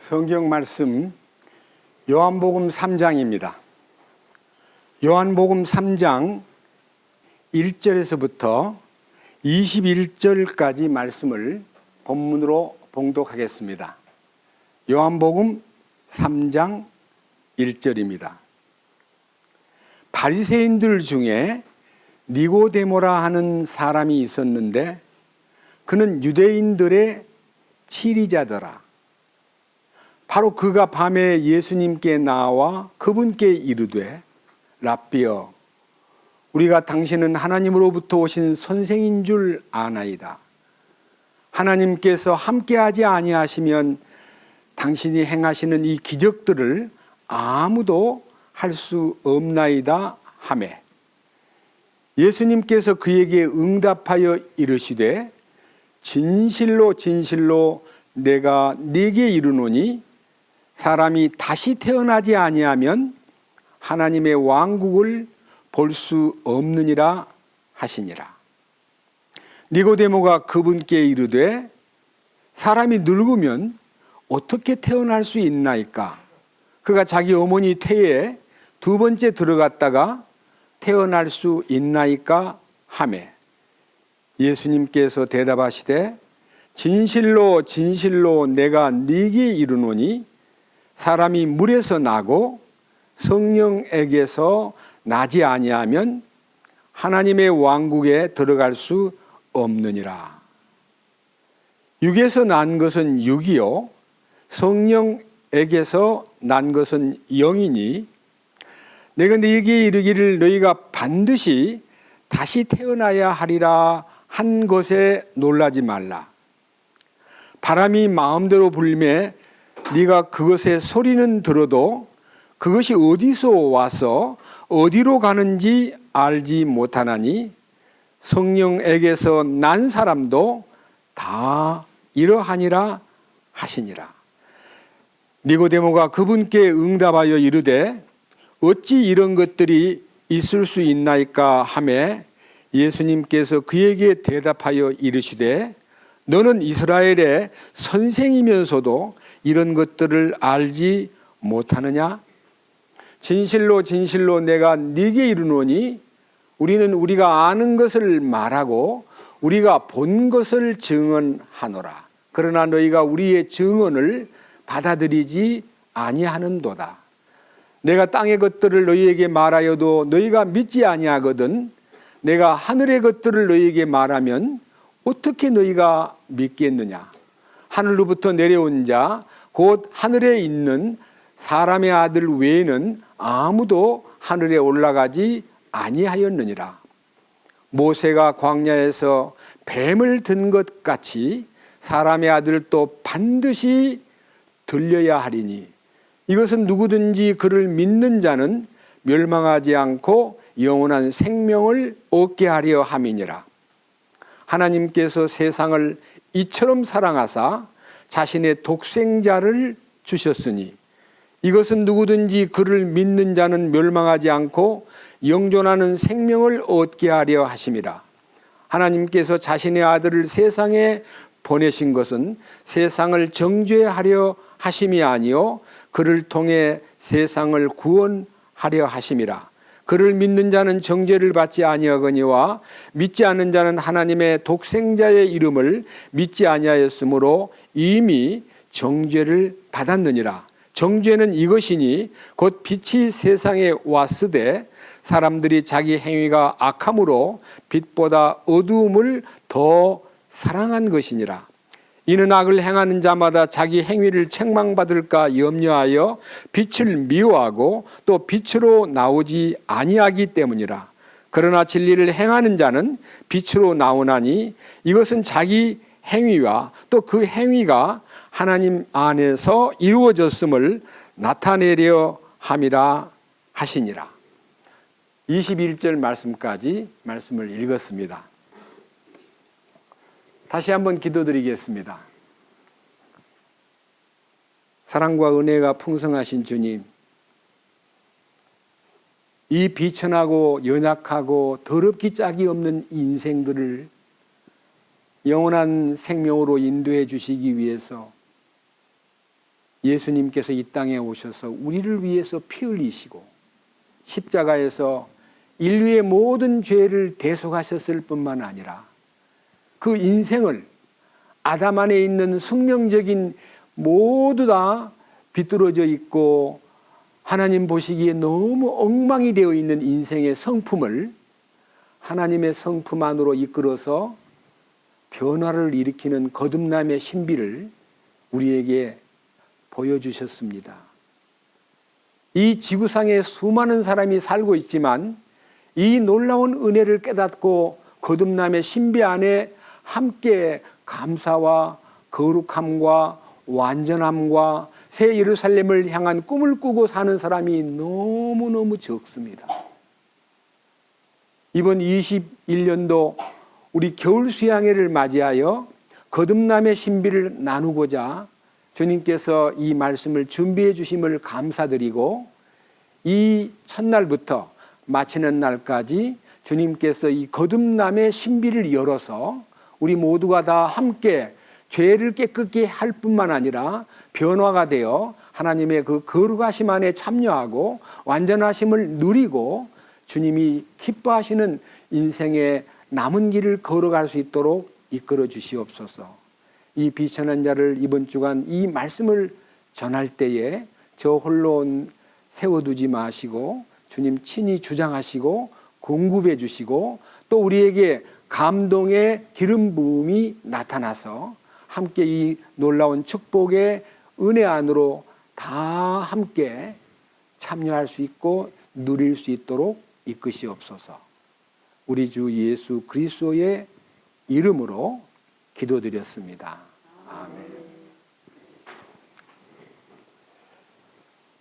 성경 말씀 요한복음 3장입니다. 요한복음 3장 1절에서부터 21절까지 말씀을 본문으로 봉독하겠습니다. 요한복음 3장 1절입니다. 바리새인들 중에 니고데모라 하는 사람이 있었는데 그는 유대인들의 치리자더라. 바로 그가 밤에 예수님께 나와 그분께 이르되 랍비여, 우리가 당신은 하나님으로부터 오신 선생인 줄 아나이다. 하나님께서 함께하지 아니하시면 당신이 행하시는 이 기적들을 아무도 할 수 없나이다 하매, 예수님께서 그에게 응답하여 이르시되 진실로 진실로 내가 네게 이르노니 사람이 다시 태어나지 아니하면 하나님의 왕국을 볼 수 없느니라 하시니라. 니고데모가 그분께 이르되 사람이 늙으면 어떻게 태어날 수 있나이까? 그가 자기 어머니 태에 두 번째 들어갔다가 태어날 수 있나이까 하매, 예수님께서 대답하시되 진실로 진실로 내가 네게 이르노니 사람이 물에서 나고 성령에게서 나지 아니하면 하나님의 왕국에 들어갈 수 없느니라. 육에서 난 것은 육이요 성령에게서 난 것은 영이니 내가 네게 이르기를 너희가 반드시 다시 태어나야 하리라 한 것에 놀라지 말라. 바람이 마음대로 불매 네가 그것의 소리는 들어도 그것이 어디서 와서 어디로 가는지 알지 못하나니 성령에게서 난 사람도 다 이러하니라 하시니라. 니고데모가 그분께 응답하여 이르되 어찌 이런 것들이 있을 수 있나이까 하매, 예수님께서 그에게 대답하여 이르시되 너는 이스라엘의 선생이면서도 이런 것들을 알지 못하느냐? 진실로 진실로 내가 네게 이르노니 우리는 우리가 아는 것을 말하고 우리가 본 것을 증언하노라. 그러나 너희가 우리의 증언을 받아들이지 아니하는도다. 내가 땅의 것들을 너희에게 말하여도 너희가 믿지 아니하거든 내가 하늘의 것들을 너희에게 말하면 어떻게 너희가 믿겠느냐? 하늘로부터 내려온 자 곧 하늘에 있는 사람의 아들 외에는 아무도 하늘에 올라가지 아니하였느니라. 모세가 광야에서 뱀을 든 것 같이 사람의 아들도 반드시 들려야 하리니 이것은 누구든지 그를 믿는 자는 멸망하지 않고 영원한 생명을 얻게 하려 함이니라. 하나님께서 세상을 이처럼 사랑하사 자신의 독생자를 주셨으니 이것은 누구든지 그를 믿는 자는 멸망하지 않고 영존하는 생명을 얻게 하려 하심이라. 하나님께서 자신의 아들을 세상에 보내신 것은 세상을 정죄하려 하심이 아니요 그를 통해 세상을 구원하려 하심이라. 그를 믿는 자는 정죄를 받지 아니하거니와 믿지 않는 자는 하나님의 독생자의 이름을 믿지 아니하였으므로 이미 정죄를 받았느니라. 정죄는 이것이니 곧 빛이 세상에 왔으되 사람들이 자기 행위가 악함으로 빛보다 어두움을 더 사랑한 것이니라. 이는 악을 행하는 자마다 자기 행위를 책망받을까 염려하여 빛을 미워하고 또 빛으로 나오지 아니하기 때문이라. 그러나 진리를 행하는 자는 빛으로 나오나니 이것은 자기 행위와 또 그 행위가 하나님 안에서 이루어졌음을 나타내려 함이라 하시니라. 21절 말씀까지 말씀을 읽었습니다. 다시 한번 기도드리겠습니다. 사랑과 은혜가 풍성하신 주님, 이 비천하고 연약하고 더럽기 짝이 없는 인생들을 영원한 생명으로 인도해 주시기 위해서 예수님께서 이 땅에 오셔서 우리를 위해서 피 흘리시고 십자가에서 인류의 모든 죄를 대속하셨을 뿐만 아니라 그 인생을 아담 안에 있는 숙명적인 모두 다 비뚤어져 있고 하나님 보시기에 너무 엉망이 되어 있는 인생의 성품을 하나님의 성품 안으로 이끌어서 변화를 일으키는 거듭남의 신비를 우리에게 보여주셨습니다. 이 지구상에 수많은 사람이 살고 있지만 이 놀라운 은혜를 깨닫고 거듭남의 신비 안에 함께 감사와 거룩함과 완전함과 새 예루살렘을 향한 꿈을 꾸고 사는 사람이 너무너무 적습니다. 이번 21년도 우리 겨울 수양회를 맞이하여 거듭남의 신비를 나누고자 주님께서 이 말씀을 준비해 주심을 감사드리고 이 첫날부터 마치는 날까지 주님께서 이 거듭남의 신비를 열어서 우리 모두가 다 함께 죄를 깨끗게 할 뿐만 아니라 변화가 되어 하나님의 그 거룩하심 안에 참여하고 완전하심을 누리고 주님이 기뻐하시는 인생의 남은 길을 걸어갈 수 있도록 이끌어 주시옵소서. 이 비천한 자를 이번 주간 이 말씀을 전할 때에 저 홀로 세워두지 마시고 주님 친히 주장하시고 공급해 주시고 또 우리에게 감동의 기름 부음이 나타나서 함께 이 놀라운 축복의 은혜 안으로 다 함께 참여할 수 있고 누릴 수 있도록 이끄시옵소서. 우리 주 예수 그리스도의 이름으로 기도드렸습니다. 아멘.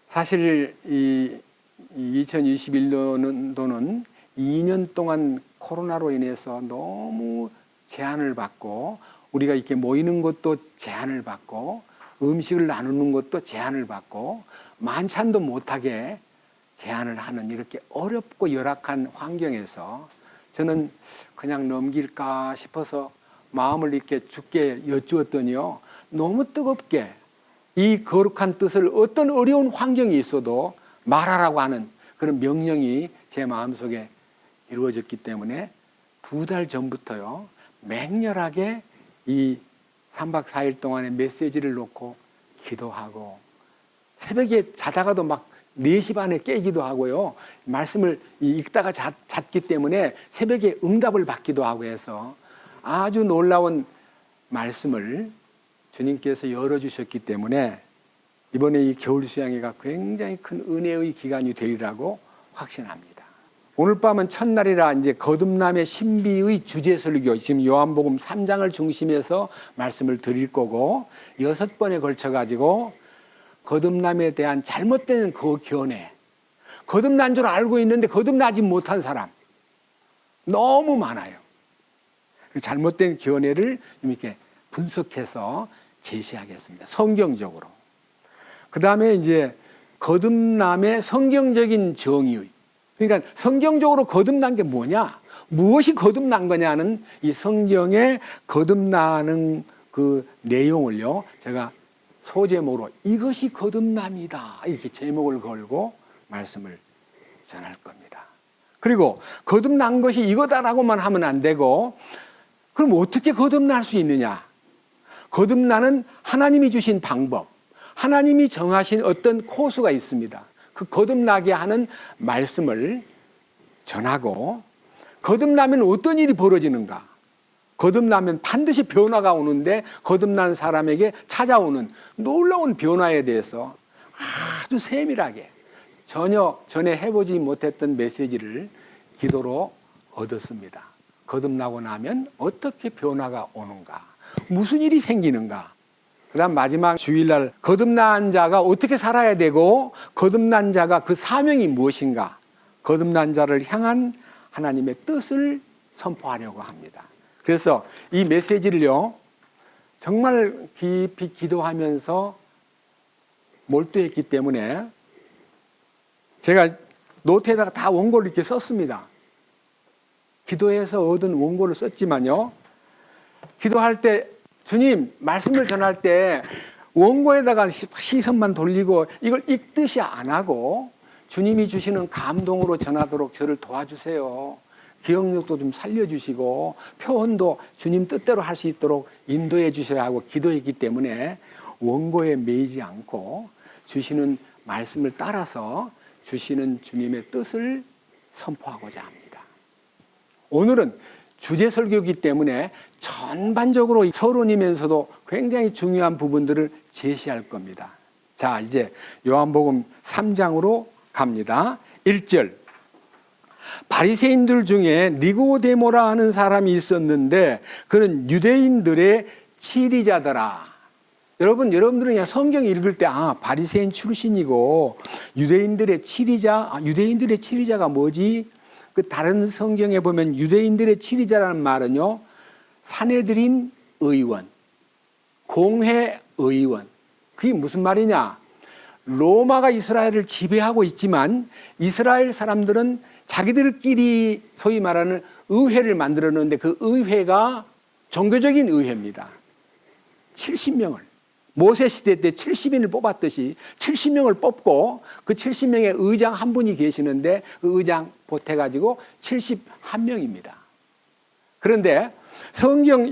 사실 이 2021년도는 2년 동안 코로나로 인해서 너무 제한을 받고 우리가 이렇게 모이는 것도 제한을 받고 음식을 나누는 것도 제한을 받고 만찬도 못하게 제한을 하는 이렇게 어렵고 열악한 환경에서 저는 그냥 넘길까 싶어서 마음을 이렇게 주께 여쭈었더니요, 너무 뜨겁게 이 거룩한 뜻을 어떤 어려운 환경이 있어도 말하라고 하는 그런 명령이 제 마음속에 이루어졌기 때문에 2달 전부터요 맹렬하게 이 3박 4일 동안의 메시지를 놓고 기도하고 새벽에 자다가도 막 4시 반에 깨기도 하고요, 말씀을 읽다가 잤기 때문에 새벽에 응답을 받기도 하고 해서 아주 놀라운 말씀을 주님께서 열어주셨기 때문에 이번에 이 겨울 수양회가 굉장히 큰 은혜의 기간이 되리라고 확신합니다. 오늘 밤은 첫날이라 이제 거듭남의 신비의 주제 설교, 지금 요한복음 3장을 중심해서 말씀을 드릴 거고 6번에 걸쳐 가지고 거듭남에 대한 잘못된 그 견해, 거듭난 줄 알고 있는데 거듭나지 못한 사람 너무 많아요. 잘못된 견해를 이렇게 분석해서 제시하겠습니다. 성경적으로. 그 다음에 이제 거듭남의 성경적인 정의. 그러니까 성경적으로 거듭난 게 뭐냐? 무엇이 거듭난 거냐는 이 성경에 거듭나는 그 내용을요, 제가 소제목으로 이것이 거듭남이다 이렇게 제목을 걸고 말씀을 전할 겁니다. 그리고 거듭난 것이 이거다라고만 하면 안 되고 그럼 어떻게 거듭날 수 있느냐? 거듭나는 하나님이 주신 방법, 하나님이 정하신 어떤 코스가 있습니다. 그 거듭나게 하는 말씀을 전하고 거듭나면 어떤 일이 벌어지는가? 거듭나면 반드시 변화가 오는데 거듭난 사람에게 찾아오는 놀라운 변화에 대해서 아주 세밀하게 전혀 전에 해보지 못했던 메시지를 기도로 얻었습니다. 거듭나고 나면 어떻게 변화가 오는가? 무슨 일이 생기는가? 그 다음 마지막 주일날 거듭난 자가 어떻게 살아야 되고 거듭난 자가 그 사명이 무엇인가? 거듭난 자를 향한 하나님의 뜻을 선포하려고 합니다. 그래서 이 메시지를요 정말 깊이 기도하면서 몰두했기 때문에 제가 노트에다가 다 원고를 이렇게 썼습니다. 기도해서 얻은 원고를 썼지만요, 기도할 때 주님 말씀을 전할 때 원고에다가 시선만 돌리고 이걸 읽듯이 안 하고 주님이 주시는 감동으로 전하도록 저를 도와주세요. 기억력도 좀 살려주시고 표현도 주님 뜻대로 할 수 있도록 인도해 주셔야 하고 기도했기 때문에 원고에 매이지 않고 주시는 말씀을 따라서 주시는 주님의 뜻을 선포하고자 합니다. 오늘은 주제 설교이기 때문에 전반적으로 서론이면서도 굉장히 중요한 부분들을 제시할 겁니다. 자, 이제 요한복음 3장으로 갑니다. 1절. 바리새인들 중에 니고데모라 하는 사람이 있었는데 그는 유대인들의 치리자더라. 여러분들은 그냥 성경 읽을 때 바리새인 출신이고 유대인들의 치리자가 뭐지? 그 다른 성경에 보면 유대인들의 치리자라는 말은요, 산헤드린 의원, 공회 의원. 그게 무슨 말이냐? 로마가 이스라엘을 지배하고 있지만 이스라엘 사람들은 자기들끼리 소위 말하는 의회를 만들었는데 그 의회가 종교적인 의회입니다. 70명을 모세 시대 때 70인을 뽑았듯이 70명을 뽑고 그 70명의 의장 한 분이 계시는데 그 의장 보태가지고 71명입니다. 그런데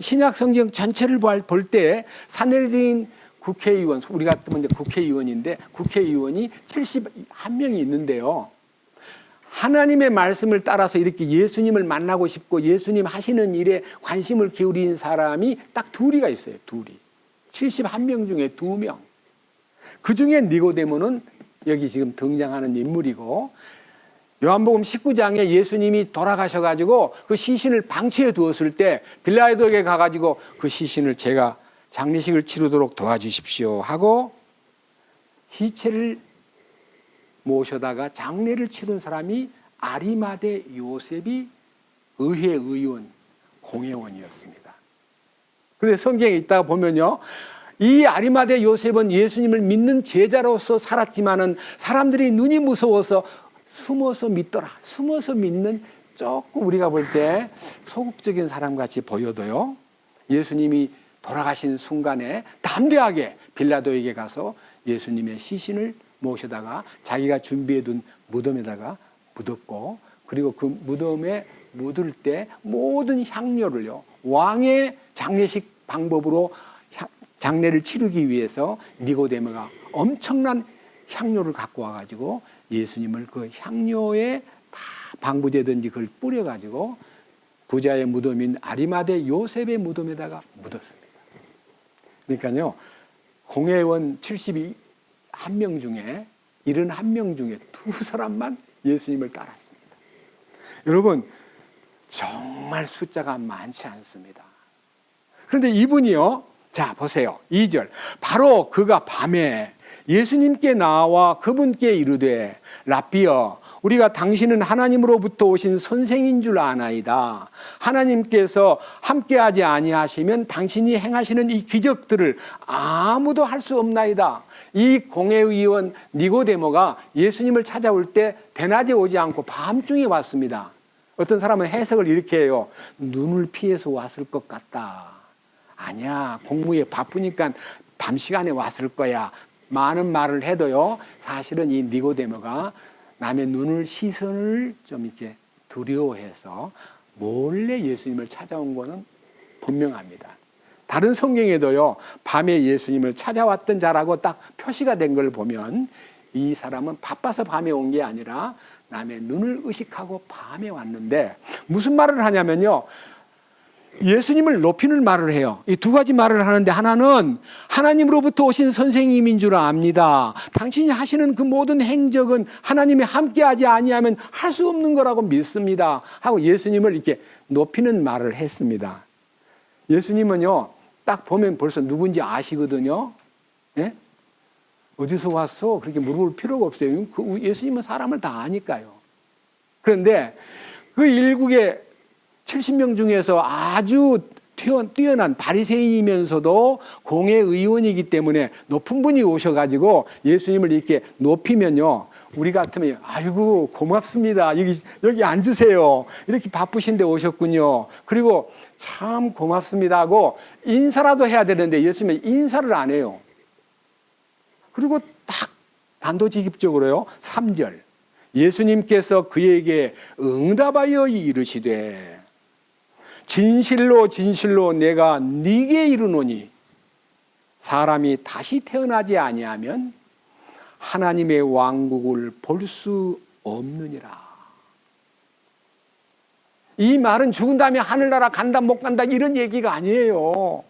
신약 성경 전체를 볼 때 산헤드린 국회의원, 우리 같으면 국회의원인데 국회의원이 71명이 있는데요. 하나님의 말씀을 따라서 이렇게 예수님을 만나고 싶고 예수님 하시는 일에 관심을 기울인 사람이 딱 둘이가 있어요. 둘이. 71명 중에 2명. 그 중에 니고데모는 여기 지금 등장하는 인물이고 요한복음 19장에 예수님이 돌아가셔가지고 그 시신을 방치해 두었을 때 빌라도에게 가가지고 그 시신을 제가 장례식을 치르도록 도와주십시오 하고 시체를 모셔다가 장례를 치른 사람이 아리마대 요셉이 의회 의원, 공회원이었습니다. 그런데 성경에 있다가 보면요, 이 아리마대 요셉은 예수님을 믿는 제자로서 살았지만은 사람들이 눈이 무서워서 숨어서 믿더라. 숨어서 믿는 조금 우리가 볼 때 소극적인 사람같이 보여도요, 예수님이 돌아가신 순간에 담대하게 빌라도에게 가서 예수님의 시신을 모셔다가 자기가 준비해둔 무덤에다가 묻었고, 그리고 그 무덤에 묻을 때 모든 향료를요, 왕의 장례식 방법으로 장례를 치르기 위해서 니고데모가 엄청난 향료를 갖고 와가지고 예수님을 그 향료에 다 방부제든지 그걸 뿌려가지고 부자의 무덤인 아리마대 요셉의 무덤에다가 묻었습니다. 그러니까요, 공회원 71명 중에 71명 중에 2사람만 예수님을 따랐습니다. 여러분, 정말 숫자가 많지 않습니다. 그런데 이분이요, 자 보세요. 2절. 바로 그가 밤에 예수님께 나와 그분께 이르되 랍비여, 우리가 당신은 하나님으로부터 오신 선생인 줄 아나이다. 하나님께서 함께하지 아니하시면 당신이 행하시는 이 기적들을 아무도 할 수 없나이다. 이 공회의원 니고데모가 예수님을 찾아올 때 대낮에 오지 않고 밤중에 왔습니다. 어떤 사람은 해석을 이렇게 해요. 눈을 피해서 왔을 것 같다. 아니야, 공무에 바쁘니까 밤 시간에 왔을 거야. 많은 말을 해도요, 사실은 이 니고데모가 남의 시선을 좀 이렇게 두려워해서 몰래 예수님을 찾아온 거는 분명합니다. 다른 성경에도요, 밤에 예수님을 찾아왔던 자라고 딱 표시가 된 걸 보면 이 사람은 바빠서 밤에 온 게 아니라 남의 눈을 의식하고 밤에 왔는데 무슨 말을 하냐면요, 예수님을 높이는 말을 해요. 이 2가지 말을 하는데, 하나는 하나님으로부터 오신 선생님인 줄 압니다. 당신이 하시는 그 모든 행적은 하나님이 함께하지 아니하면 할 수 없는 거라고 믿습니다 하고 예수님을 이렇게 높이는 말을 했습니다. 예수님은요, 딱 보면 벌써 누군지 아시거든요. 예? 어디서 왔어? 그렇게 물어볼 필요가 없어요. 예수님은 사람을 다 아니까요. 그런데 그 일국의 70명 중에서 아주 뛰어난 바리새인이면서도 공회의원이기 때문에 높은 분이 오셔가지고 예수님을 이렇게 높이면요, 우리 같으면 아이고 고맙습니다, 여기 앉으세요, 이렇게 바쁘신데 오셨군요, 그리고 참 고맙습니다 하고 인사라도 해야 되는데 예수님은 인사를 안 해요. 그리고 딱 단도직입적으로요. 3절. 예수님께서 그에게 응답하여 이르시되 진실로 진실로 내가 네게 이르노니 사람이 다시 태어나지 아니하면 하나님의 왕국을 볼 수 없느니라. 이 말은 죽은 다음에 하늘나라 간다 못 간다 이런 얘기가 아니에요.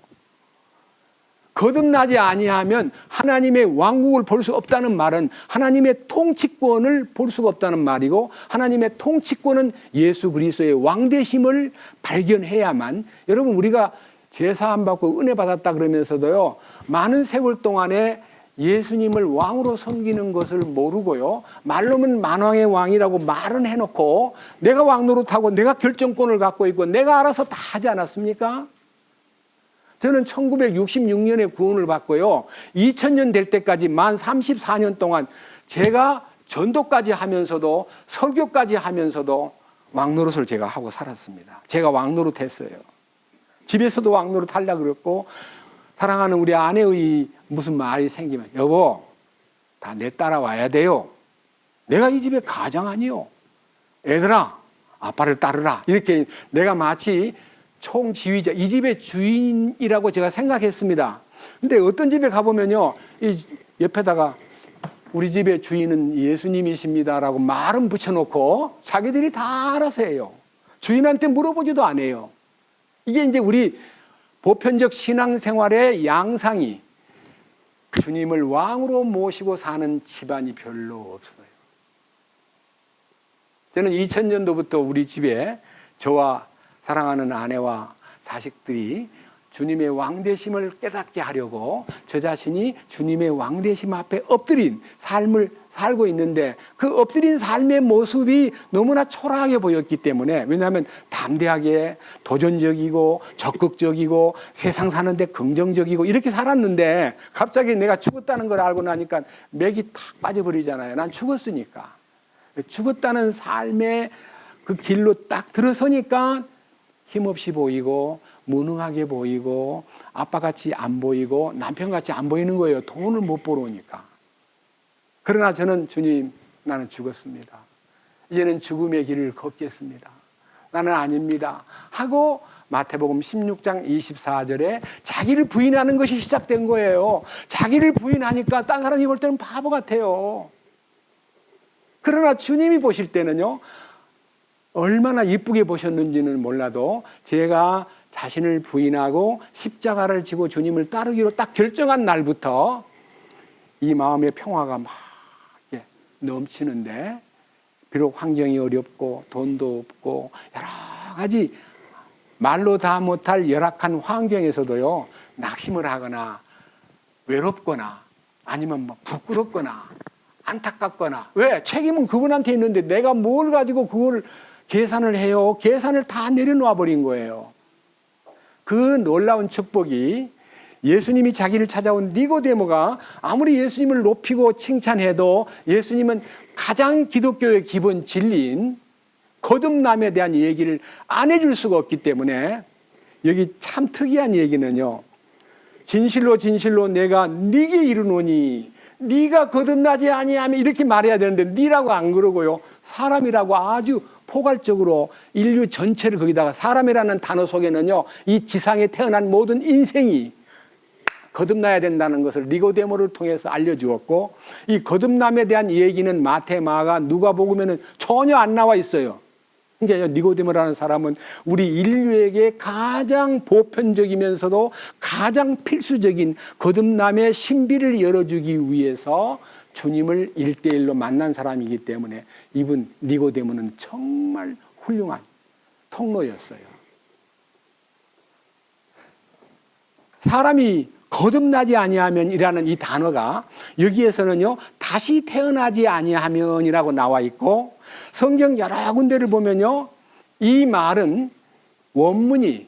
거듭나지 아니하면 하나님의 왕국을 볼 수 없다는 말은 하나님의 통치권을 볼 수가 없다는 말이고, 하나님의 통치권은 예수 그리스도의 왕되심을 발견해야만, 여러분 우리가 죄사함 받고 은혜 받았다 그러면서도요 많은 세월 동안에 예수님을 왕으로 섬기는 것을 모르고요, 말로는 만왕의 왕이라고 말은 해놓고 내가 왕 노릇하고 내가 결정권을 갖고 있고 내가 알아서 다 하지 않았습니까? 저는 1966년에 구원을 받고요, 2000년 될 때까지 만 34년 동안 제가 전도까지 하면서도 설교까지 하면서도 왕노릇을 제가 하고 살았습니다. 제가 왕노릇 했어요. 집에서도 왕노릇 하려고 그랬고, 사랑하는 우리 아내의 무슨 말이 생기면 여보 다 내 따라와야 돼요. 내가 이 집의 가장 아니요. 애들아 아빠를 따르라. 이렇게 내가 마치 총지휘자, 이 집의 주인이라고 제가 생각했습니다. 근데 어떤 집에 가보면요, 이 옆에다가 우리 집의 주인은 예수님이십니다라고 말은 붙여놓고 자기들이 다 알아서 해요. 주인한테 물어보지도 않아요. 이게 이제 우리 보편적 신앙생활의 양상이 주님을 왕으로 모시고 사는 집안이 별로 없어요. 저는 2000년도부터 우리 집에 저와 사랑하는 아내와 자식들이 주님의 왕되심을 깨닫게 하려고 저 자신이 주님의 왕되심 앞에 엎드린 삶을 살고 있는데, 그 엎드린 삶의 모습이 너무나 초라하게 보였기 때문에, 왜냐하면 담대하게 도전적이고 적극적이고 세상 사는데 긍정적이고 이렇게 살았는데 갑자기 내가 죽었다는 걸 알고 나니까 맥이 탁 빠져버리잖아요. 난 죽었으니까. 죽었다는 삶의 그 길로 딱 들어서니까 힘없이 보이고 무능하게 보이고 아빠같이 안 보이고 남편같이 안 보이는 거예요. 돈을 못 벌어오니까. 그러나 저는 주님, 나는 죽었습니다. 이제는 죽음의 길을 걷겠습니다. 나는 아닙니다 하고 마태복음 16장 24절에 자기를 부인하는 것이 시작된 거예요. 자기를 부인하니까 딴 사람이 볼 때는 바보 같아요. 그러나 주님이 보실 때는요, 얼마나 이쁘게 보셨는지는 몰라도 제가 자신을 부인하고 십자가를 지고 주님을 따르기로 딱 결정한 날부터 이 마음의 평화가 막 넘치는데, 비록 환경이 어렵고 돈도 없고 여러 가지 말로 다 못할 열악한 환경에서도요, 낙심을 하거나 외롭거나 아니면 뭐 부끄럽거나 안타깝거나, 왜? 책임은 그분한테 있는데 내가 뭘 가지고 그걸 계산을 해요? 계산을 다 내려놓아 버린 거예요. 그 놀라운 축복이 예수님이 자기를 찾아온 니고데모가 아무리 예수님을 높이고 칭찬해도 예수님은 가장 기독교의 기본 진리인 거듭남에 대한 얘기를 안 해줄 수가 없기 때문에, 여기 참 특이한 얘기는요, 진실로 진실로 내가 네게 이르노니, 네가 거듭나지 아니하면 이렇게 말해야 되는데 네라고 안 그러고요, 사람이라고 아주 포괄적으로 인류 전체를 거기다가, 사람이라는 단어 속에는요 이 지상에 태어난 모든 인생이 거듭나야 된다는 것을 니고데모를 통해서 알려주었고, 이 거듭남에 대한 얘기는 마태, 마가, 누가복음에는 전혀 안 나와 있어요. 그러니까 니고데모라는 사람은 우리 인류에게 가장 보편적이면서도 가장 필수적인 거듭남의 신비를 열어주기 위해서 주님을 1대1로 만난 사람이기 때문에 이분 니고데모는 정말 훌륭한 통로였어요. 사람이 거듭나지 아니하면이라는 이 단어가 여기에서는요 다시 태어나지 아니하면이라고 나와 있고, 성경 여러 군데를 보면요 이 말은 원문이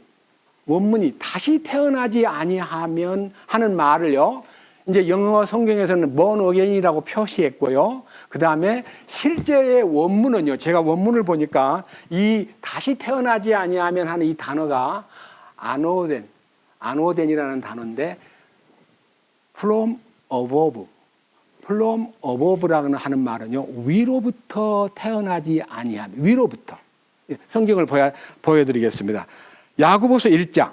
다시 태어나지 아니하면 하는 말을요, 이제 영어 성경에서는 born again이라고 표시했고요, 그 다음에 실제의 원문은요, 제가 원문을 보니까 이 다시 태어나지 아니하면 하는 이 단어가 아노덴이라는 단어인데 from above, from above라고 하는 말은요, 위로부터 태어나지 아니함. 위로부터. 성경을 보여드리겠습니다. 야고보서 1장.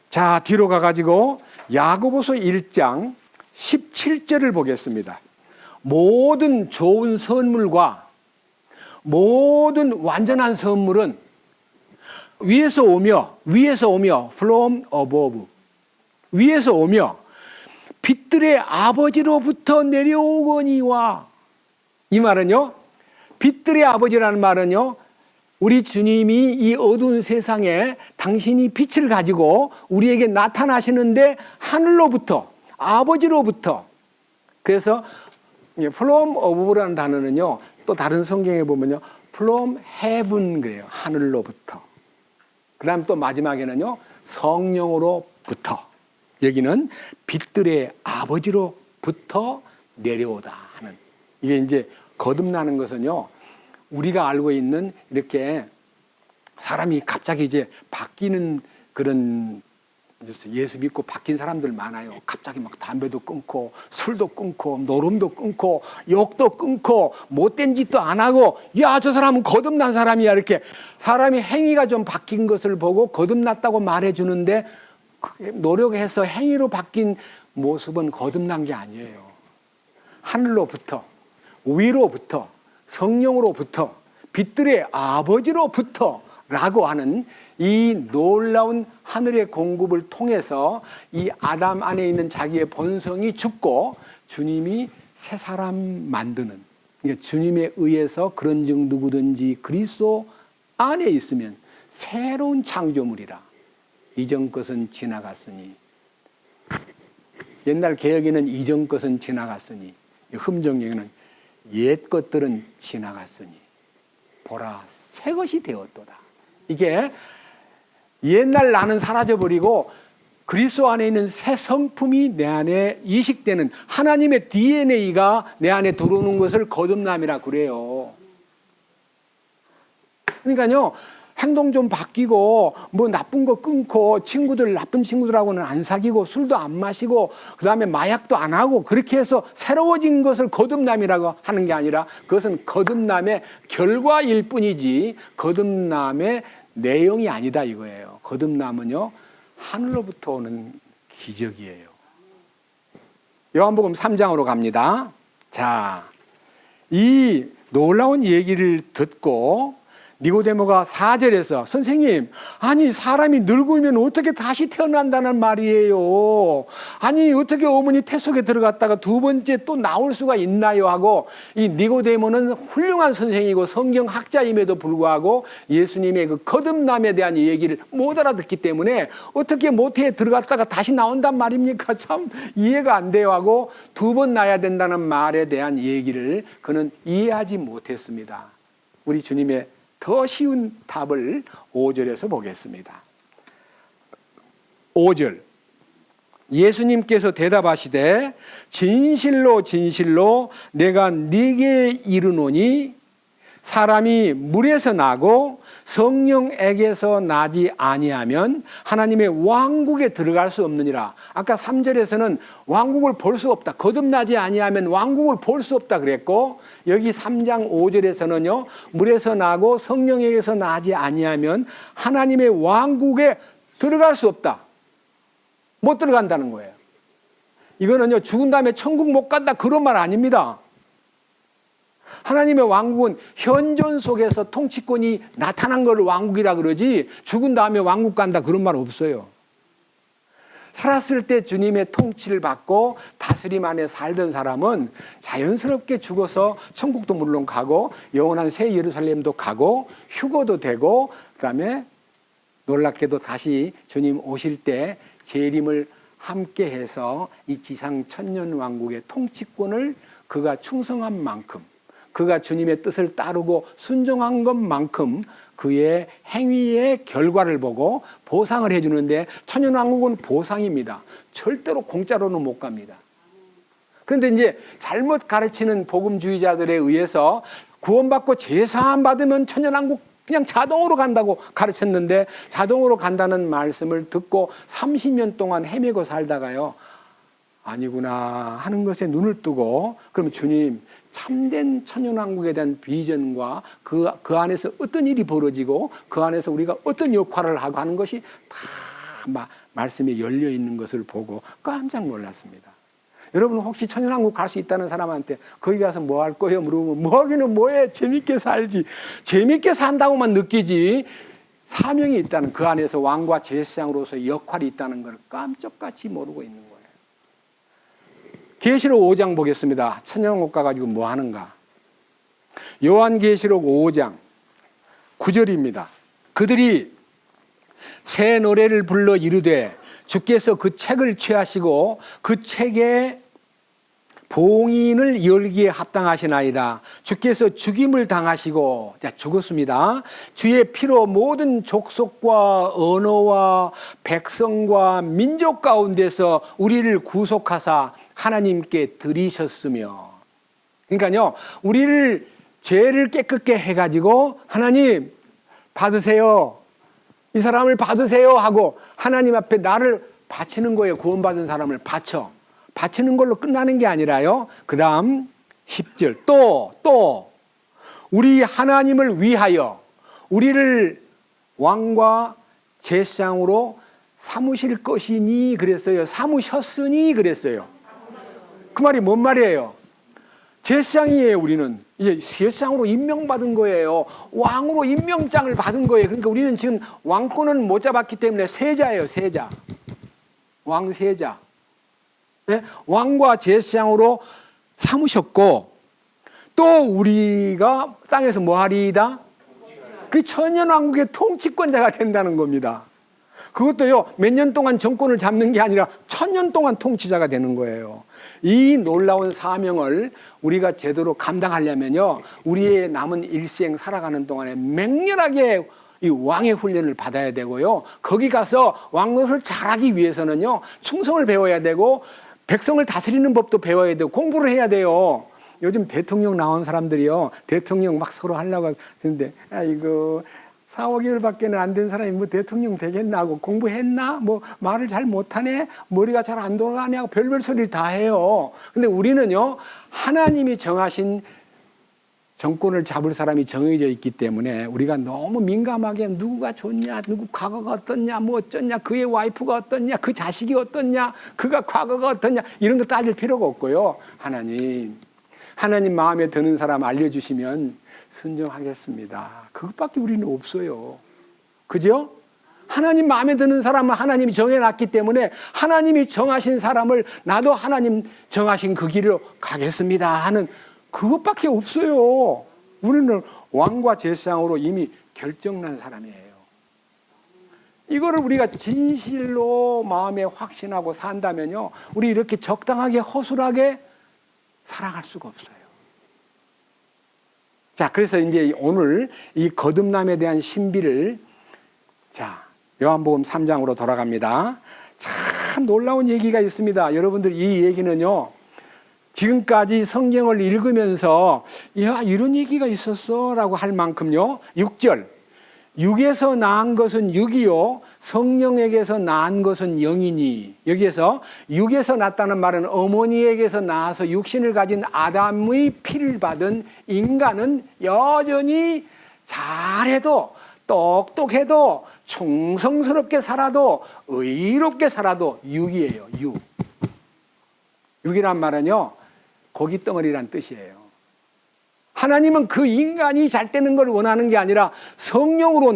자, 뒤로 가가지고 야고보서 1장 17절을 보겠습니다. 모든 좋은 선물과 모든 완전한 선물은 위에서 오며 from above, 위에서 오며 빛들의 아버지로부터 내려오거니와. 이 말은요, 빛들의 아버지라는 말은요, 우리 주님이 이 어두운 세상에 당신이 빛을 가지고 우리에게 나타나시는데 하늘로부터, 아버지로부터. 그래서 from above라는 단어는요, 또 다른 성경에 보면요, from heaven 그래요. 하늘로부터. 그 다음 또 마지막에는요, 성령으로부터. 여기는 빛들의 아버지로부터 내려오다 하는. 이게 이제 거듭나는 것은요, 우리가 알고 있는 이렇게 사람이 갑자기 이제 바뀌는 그런, 예수 믿고 바뀐 사람들 많아요. 갑자기 막 담배도 끊고 술도 끊고 노름도 끊고 욕도 끊고 못된 짓도 안 하고, 야, 저 사람은 거듭난 사람이야. 이렇게 사람이 행위가 좀 바뀐 것을 보고 거듭났다고 말해주는데, 노력해서 행위로 바뀐 모습은 거듭난 게 아니에요. 하늘로부터, 위로부터, 성령으로부터, 빛들의 아버지로부터 라고 하는 이 놀라운 하늘의 공급을 통해서 이 아담 안에 있는 자기의 본성이 죽고 주님이 새 사람 만드는, 그러니까 주님에 의해서 그런즉 누구든지 그리스도 안에 있으면 새로운 창조물이라. 이전 것은 지나갔으니. 옛날 개혁에는 이전 것은 지나갔으니, 흠정령에는 옛 것들은 지나갔으니 보라 새 것이 되었도다. 이게 옛날 나는 사라져버리고 그리스도 안에 있는 새 성품이 내 안에 이식되는, 하나님의 DNA가 내 안에 들어오는 것을 거듭남이라 그래요. 그러니까요, 행동 좀 바뀌고 뭐 나쁜 거 끊고 친구들, 나쁜 친구들하고는 안 사귀고 술도 안 마시고 그다음에 마약도 안 하고, 그렇게 해서 새로워진 것을 거듭남이라고 하는 게 아니라 그것은 거듭남의 결과일 뿐이지 거듭남의 내용이 아니다 이거예요. 거듭남은요, 하늘로부터 오는 기적이에요. 요한복음 3장으로 갑니다. 자, 이 놀라운 얘기를 듣고 니고데모가 4절에서 선생님, 아니 사람이 늙으면 어떻게 다시 태어난다는 말이에요. 아니 어떻게 어머니 태 속에 들어갔다가 두 번째 또 나올 수가 있나요? 하고, 이 니고데모는 훌륭한 선생이고 성경학자임에도 불구하고 예수님의 그 거듭남에 대한 얘기를 못 알아듣기 때문에 어떻게 모태에 들어갔다가 다시 나온단 말입니까? 참 이해가 안 돼요 하고, 두 번 나야 된다는 말에 대한 얘기를 그는 이해하지 못했습니다. 우리 주님의 더 쉬운 답을 5절에서 보겠습니다. 5절. 예수님께서 대답하시되 진실로 진실로 내가 네게 이르노니 사람이 물에서 나고 성령에게서 나지 아니하면 하나님의 왕국에 들어갈 수 없느니라. 아까 3절에서는 왕국을 볼 수 없다, 거듭나지 아니하면 왕국을 볼 수 없다 그랬고, 여기 3장 5절에서는요, 물에서 나고 성령에게서 나지 아니하면 하나님의 왕국에 들어갈 수 없다, 못 들어간다는 거예요. 이거는요, 죽은 다음에 천국 못 간다 그런 말 아닙니다. 하나님의 왕국은 현존 속에서 통치권이 나타난 걸 왕국이라 그러지, 죽은 다음에 왕국 간다 그런 말 없어요. 살았을 때 주님의 통치를 받고 다스림 안에 살던 사람은 자연스럽게 죽어서 천국도 물론 가고 영원한 새 예루살렘도 가고 휴거도 되고, 그다음에 놀랍게도 다시 주님 오실 때 재림을 함께 해서 이 지상 천년 왕국의 통치권을 그가 충성한 만큼, 그가 주님의 뜻을 따르고 순종한 것만큼 그의 행위의 결과를 보고 보상을 해주는데, 천연왕국은 보상입니다. 절대로 공짜로는 못 갑니다. 그런데 이제 잘못 가르치는 복음주의자들에 의해서 구원받고 제사함 받으면 천연왕국 그냥 자동으로 간다고 아니구나 하는 것에 눈을 뜨고, 그럼 주님, 참된 천연왕국에 대한 비전과 그 안에서 어떤 일이 벌어지고 그 안에서 우리가 어떤 역할을 하고 하는 것이 다 말씀에 열려 있는 것을 보고 깜짝 놀랐습니다. 여러분 혹시 천연왕국 갈 수 있다는 사람한테 거기 가서 뭐 할 거예요? 물어보면 뭐 하기는 뭐해? 재밌게 살지. 재밌게 산다고만 느끼지 사명이 있다는, 그 안에서 왕과 제사장으로서 역할이 있다는 걸 깜짝같이 모르고 있는 거예요. 계시록 5장 보겠습니다. 천연왕국 가가지고 뭐 하는가? 요한계시록 5장 9절입니다. 그들이 새 노래를 불러 이르되 주께서 그 책을 취하시고 그 책에 봉인을 열기에 합당하시나이다. 주께서 죽임을 당하시고, 죽었습니다. 주의 피로 모든 족속과 언어와 백성과 민족 가운데서 우리를 구속하사 하나님께 드리셨으며. 그러니까요, 우리를 죄를 깨끗게 해가지고 하나님 받으세요, 이 사람을 받으세요 하고 하나님 앞에 나를 바치는 거예요. 구원받은 사람을 바치는 걸로 끝나는 게 아니라요. 그 다음 10절 또 우리 하나님을 위하여 우리를 왕과 제사장으로 삼으실 것이니 그랬어요. 삼으셨으니 그랬어요. 그 말이 뭔 말이에요? 제사장이에요. 우리는 이제 제사장으로 임명받은 거예요. 왕으로 임명장을 받은 거예요. 그러니까 우리는 지금 왕권은 못 잡았기 때문에 세자예요. 세자, 왕세자. 네? 왕과 제사장으로 삼으셨고, 또 우리가 땅에서 뭐 하리이다? 그 천년왕국의 통치권자가 된다는 겁니다. 그것도요, 몇 년 동안 정권을 잡는 게 아니라 1000년 동안 통치자가 되는 거예요. 이 놀라운 사명을 우리가 제대로 감당하려면요, 우리의 남은 일생 살아가는 동안에 맹렬하게 이 왕의 훈련을 받아야 되고요, 거기 가서 왕노릇을 잘하기 위해서는요, 충성을 배워야 되고 백성을 다스리는 법도 배워야 되고 공부를 해야 돼요. 요즘 대통령 나온 사람들이요, 대통령 막 서로 하려고 하는데, 아이고 4, 5개월밖에 안 된 사람이 뭐 대통령 되겠나 하고, 공부했나? 뭐 말을 잘 못하네? 머리가 잘 안 돌아가냐고 별별 소리를 다 해요. 근데 우리는요, 하나님이 정하신 정권을 잡을 사람이 정해져 있기 때문에 우리가 너무 민감하게 누구가 좋냐, 누구 과거가 어떻냐, 뭐 어쩌냐, 그의 와이프가 어떻냐, 그 자식이 어떻냐, 그가 과거가 어떻냐, 이런 거 따질 필요가 없고요. 하나님 마음에 드는 사람 알려주시면 순종하겠습니다. 그것밖에 우리는 없어요. 그죠? 하나님 마음에 드는 사람은 하나님이 정해놨기 때문에 하나님이 정하신 사람을 나도 하나님 정하신 그 길로 가겠습니다 하는 그것밖에 없어요. 우리는 왕과 제사장으로 이미 결정난 사람이에요. 이거를 우리가 진실로 마음에 확신하고 산다면요, 우리 이렇게 적당하게 허술하게 살아갈 수가 없어요. 자, 그래서 이제 오늘 이 거듭남에 대한 신비를, 자, 요한복음 3장으로 돌아갑니다. 참 놀라운 얘기가 있습니다. 여러분들, 이 얘기는요, 지금까지 성경을 읽으면서 야, 이런 얘기가 있었어 라고 할 만큼요, 6절 육에서 낳은 것은 육이요 성령에게서 낳은 것은 영이니, 여기에서 육에서 낳았다는 말은 어머니에게서 낳아서 육신을 가진 아담의 피를 받은 인간은 여전히 잘해도 똑똑해도 충성스럽게 살아도 의롭게 살아도 육이에요. 육이란 말은요, 고기 덩어리란 뜻이에요. 하나님은 그 인간이 잘 되는 걸 원하는 게 아니라 성령으로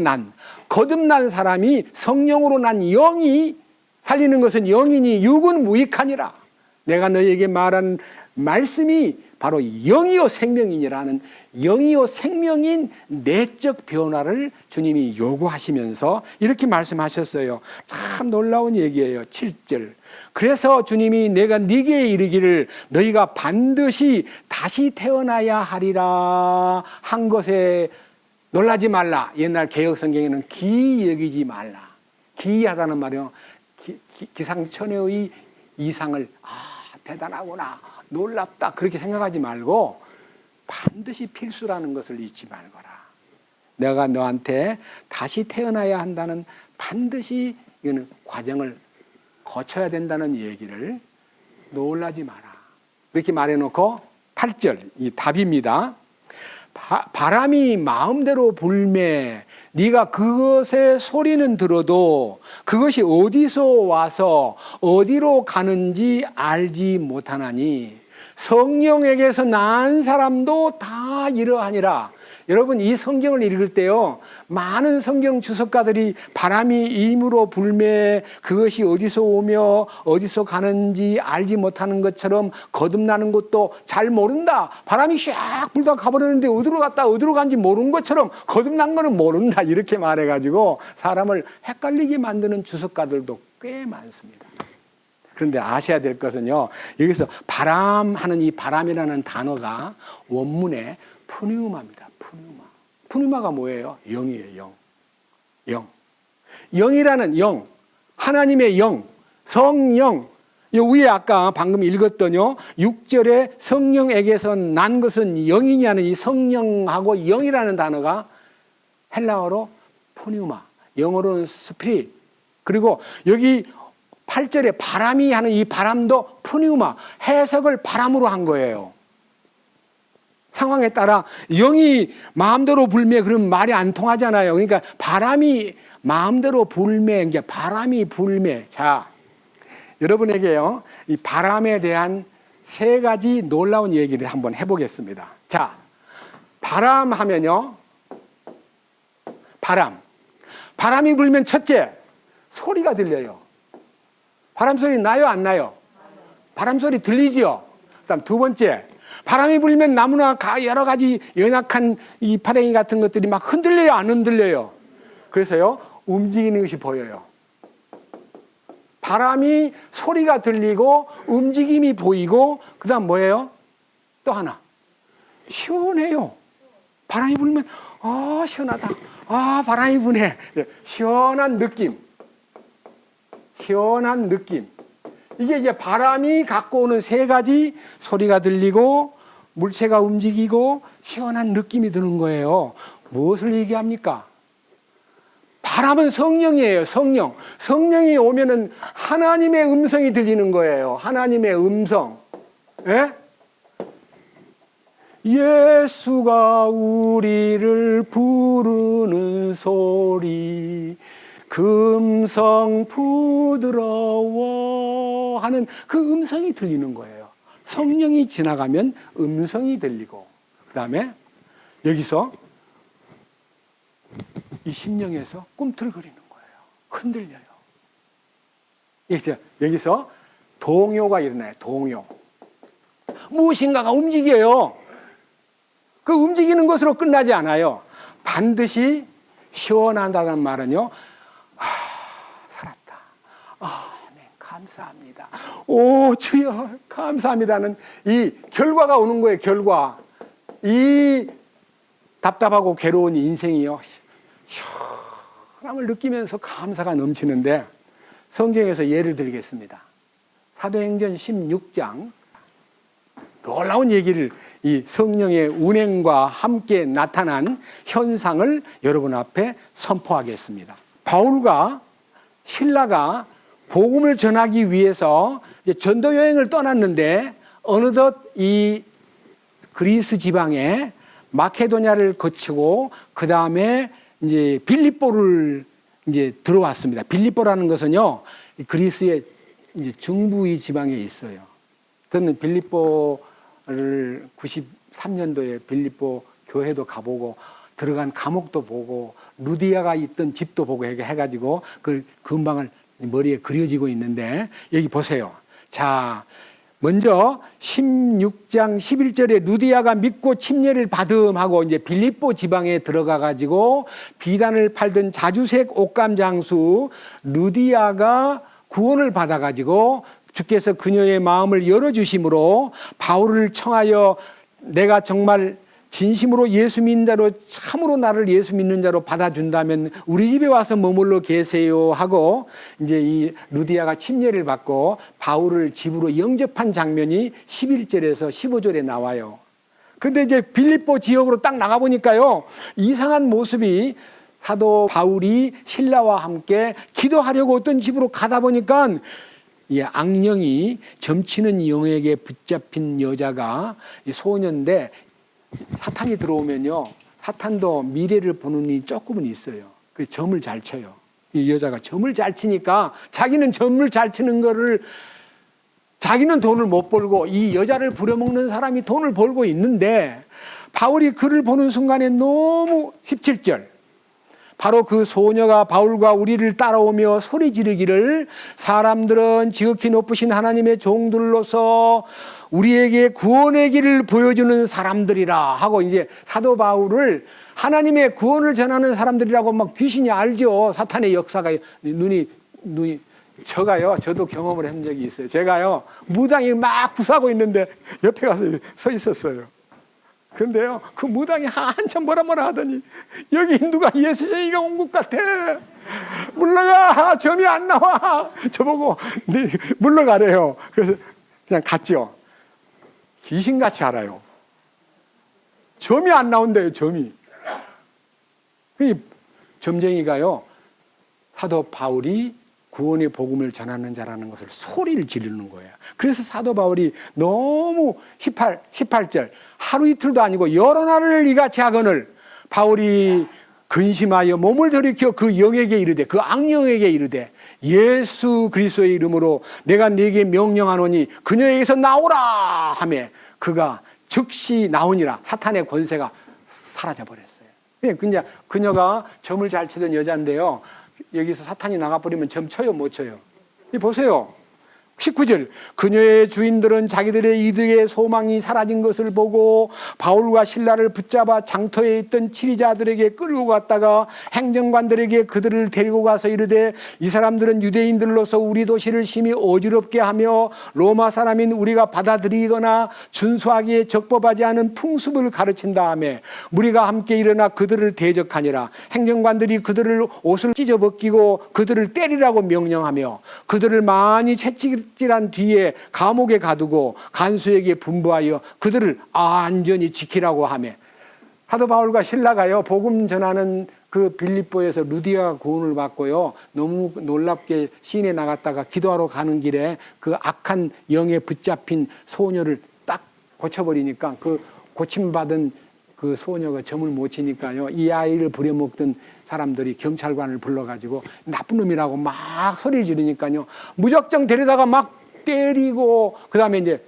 거듭난 사람이 성령으로 난 영이 살리는 것은 영이니 육은 무익하니라. 내가 너희에게 말한 말씀이 바로 영이요 생명이니라는, 영이요 생명인 내적 변화를 주님이 요구하시면서 이렇게 말씀하셨어요. 참 놀라운 얘기예요. 7절 그래서 주님이 내가 네게 이르기를 너희가 반드시 다시 태어나야 하리라 한 것에 놀라지 말라. 옛날 개역 성경에는 기이 여기지 말라. 기이하다는 말이요, 기상천외의 이상을 대단하구나, 놀랍다 그렇게 생각하지 말고 반드시 필수라는 것을 잊지 말거라. 내가 너한테 다시 태어나야 한다는, 반드시 이거는 과정을 거쳐야 된다는 얘기를 놀라지 마라. 이렇게 말해놓고 8절 이 답입니다. 바람이 마음대로 불매 네가 그것의 소리는 들어도 그것이 어디서 와서 어디로 가는지 알지 못하나니 성령에게서 난 사람도 다 이러하니라. 여러분 이 성경을 읽을 때요 많은 성경 주석가들이 바람이 임으로 불매 그것이 어디서 오며 어디서 가는지 알지 못하는 것처럼 거듭나는 것도 잘 모른다. 바람이 샥 불다 가버렸는데 어디로 갔다 어디로 간지 모르는 것처럼 거듭난 거는 모른다. 이렇게 말해가지고 사람을 헷갈리게 만드는 주석가들도 꽤 많습니다. 그런데 아셔야 될 것은요 여기서 바람하는 이 바람이라는 단어가 원문에 푸뉴마입니다. 푸뉴마가 뭐예요? 영이에요. 영. 영이라는 영, 하나님의 영, 성령. 이 위에 아까 방금 읽었더니요 6절에 성령에게서 난 것은 영이냐는 이 성령하고 영이라는 단어가 헬라어로 푸뉴마, 영어로는 스피릿. 그리고 여기 8절에 바람이 하는 이 바람도 푸뉴마, 해석을 바람으로 한 거예요. 상황에 따라 영이 마음대로 불매 그러면 말이 안 통하잖아요. 그러니까 바람이 마음대로 불매, 이제 바람이 불매. 자, 여러분에게요 이 바람에 대한 세 가지 놀라운 얘기를 한번 해보겠습니다. 자, 바람 하면요, 바람이 불면 첫째 소리가 들려요. 바람 소리 나요, 안 나요? 바람 소리 들리지요. 그다음 두 번째. 바람이 불면 나무나 여러 가지 연약한 이 파랭이 같은 것들이 막 흔들려요, 안 흔들려요? 그래서요, 움직이는 것이 보여요. 바람이 소리가 들리고 움직임이 보이고 그 다음 뭐예요? 또 하나. 시원해요. 바람이 불면 시원하다. 바람이 부네. 시원한 느낌. 이게 이제 바람이 갖고 오는 세 가지 소리가 들리고 물체가 움직이고 시원한 느낌이 드는 거예요. 무엇을 얘기합니까? 바람은 성령이에요. 성령이 오면은 하나님의 음성이 들리는 거예요. 하나님의 음성. 예? 예수가 우리를 부르는 소리 금성 부드러워 하는 그 음성이 들리는 거예요. 성령이 지나가면 음성이 들리고 그 다음에 여기서 이 심령에서 꿈틀거리는 거예요. 흔들려요. 여기서 동요가 일어나요. 동요. 무엇인가가 움직여요. 그 움직이는 것으로 끝나지 않아요. 반드시 시원하다는 말은요. 살았다. 아멘. 감사합니다. 오, 주여, 감사합니다는 이 결과가 오는 거예요. 결과. 이 답답하고 괴로운 인생이요. 시원함을 느끼면서 감사가 넘치는데 성경에서 예를 들겠습니다. 사도행전 16장 놀라운 얘기를 이 성령의 운행과 함께 나타난 현상을 여러분 앞에 선포하겠습니다. 바울과 신라가 복음을 전하기 위해서 전도 여행을 떠났는데 어느덧 이 그리스 지방에 마케도냐를 거치고 그 다음에 이제 빌립보를 이제 들어왔습니다. 빌립보라는 것은요 그리스의 이제 중부의 지방에 있어요. 저는 빌립보를 93년도에 빌립보 교회도 가보고 들어간 감옥도 보고 루디아가 있던 집도 보고 해가지고 그 근방을 머리에 그려지고 있는데 여기 보세요. 자, 먼저 16장 11절에 루디아가 믿고 침례를 받음하고 이제 빌립보 지방에 들어가가지고 비단을 팔던 자주색 옷감 장수 루디아가 구원을 받아가지고 주께서 그녀의 마음을 열어주심으로 바울을 청하여 내가 정말 진심으로 예수 믿는 자로 참으로 나를 예수 믿는 자로 받아준다면 우리 집에 와서 머물러 계세요 하고 이제 이 루디아가 침례를 받고 바울을 집으로 영접한 장면이 11절에서 15절에 나와요. 그런데 이제 빌립보 지역으로 딱 나가보니까요 이상한 모습이 사도 바울이 신라와 함께 기도하려고 어떤 집으로 가다 보니까 이 악령이 점치는 영에게 붙잡힌 여자가 이 소녀인데 사탄이 들어오면요. 사탄도 미래를 보는 눈이 조금은 있어요. 그래서 점을 잘 쳐요. 이 여자가 점을 잘 치니까 자기는 점을 잘 치는 거를 자기는 돈을 못 벌고 이 여자를 부려먹는 사람이 돈을 벌고 있는데 바울이 그를 보는 순간에 너무 17절 바로 그 소녀가 바울과 우리를 따라오며 소리 지르기를 사람들은 지극히 높으신 하나님의 종들로서 우리에게 구원의 길을 보여주는 사람들이라 하고 이제 사도 바울을 하나님의 구원을 전하는 사람들이라고 막 귀신이 알죠. 사탄의 역사가 눈이 저도 경험을 한 적이 있어요. 제가요 무당이 막 구사하고 있는데 옆에 가서 서 있었어요. 그런데요 그 무당이 한참 뭐라 하더니 여기 누가 예수쟁이가 온 것 같아. 물러가. 점이 안 나와. 저보고 물러가래요. 그래서 그냥 갔죠. 귀신같이 알아요. 점이 안 나온대요. 점이. 이 점쟁이가요 사도 바울이 구원의 복음을 전하는 자라는 것을 소리를 지르는 거예요. 그래서 사도 바울이 너무 18절 하루 이틀도 아니고 여러 날을 이같이 하거늘 바울이 근심하여 몸을 돌이켜 그 영에게 이르되 그 악령에게 이르되 예수 그리스도의 이름으로 내가 네게 명령하노니 그녀에게서 나오라 하며 그가 즉시 나오니라. 사탄의 권세가 사라져버렸어요. 그녀가 점을 잘 치던 여자인데요 여기서 사탄이 나가버리면 점 쳐요 못 쳐요? 보세요. 19절 그녀의 주인들은 자기들의 이득의 소망이 사라진 것을 보고 바울과 실라를 붙잡아 장터에 있던 치리자들에게 끌고 갔다가 행정관들에게 그들을 데리고 가서 이르되 이 사람들은 유대인들로서 우리 도시를 심히 어지럽게 하며 로마 사람인 우리가 받아들이거나 준수하기에 적법하지 않은 풍습을 가르친다 하며 무리가 함께 일어나 그들을 대적하니라. 행정관들이 그들을 옷을 찢어벗기고 그들을 때리라고 명령하며 그들을 많이 채찍질한 뒤에 감옥에 가두고 간수에게 분부하여 그들을 안전히 지키라고 하며 사도 바울과 실라가요 복음 전하는 그 빌립보에서 루디아가 구원을 받고요 너무 놀랍게 시내 나갔다가 기도하러 가는 길에 그 악한 영에 붙잡힌 소녀를 딱 고쳐버리니까 그 고침받은 그 소녀가 점을 못 치니까요 이 아이를 부려먹던 사람들이 경찰관을 불러가지고 나쁜 놈이라고 막 소리를 지르니까요 무작정 데려다가 막 때리고 그 다음에 이제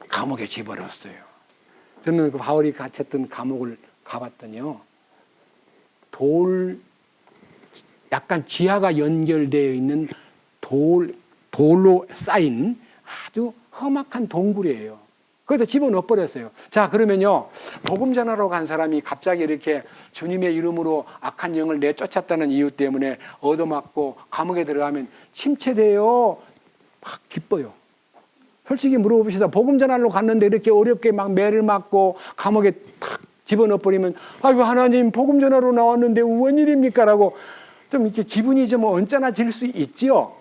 감옥에 집어넣었어요. 저는 그 바울이 갇혔던 감옥을 가봤더니요 약간 지하가 연결되어 있는 돌로 쌓인 아주 험악한 동굴이에요. 거기서 집어넣어버렸어요. 자, 그러면요, 복음 전하러 간 사람이 갑자기 이렇게 주님의 이름으로 악한 영을 내쫓았다는 이유 때문에 얻어맞고 감옥에 들어가면 침체돼요? 막 기뻐요. 솔직히 물어봅시다. 복음 전하러 갔는데 이렇게 어렵게 막 매를 맞고 감옥에 탁 집어넣어버리면, 아이고, 하나님, 복음 전하러 나왔는데 웬일입니까? 라고 좀 이렇게 기분이 좀 언짢아질 수 있지요.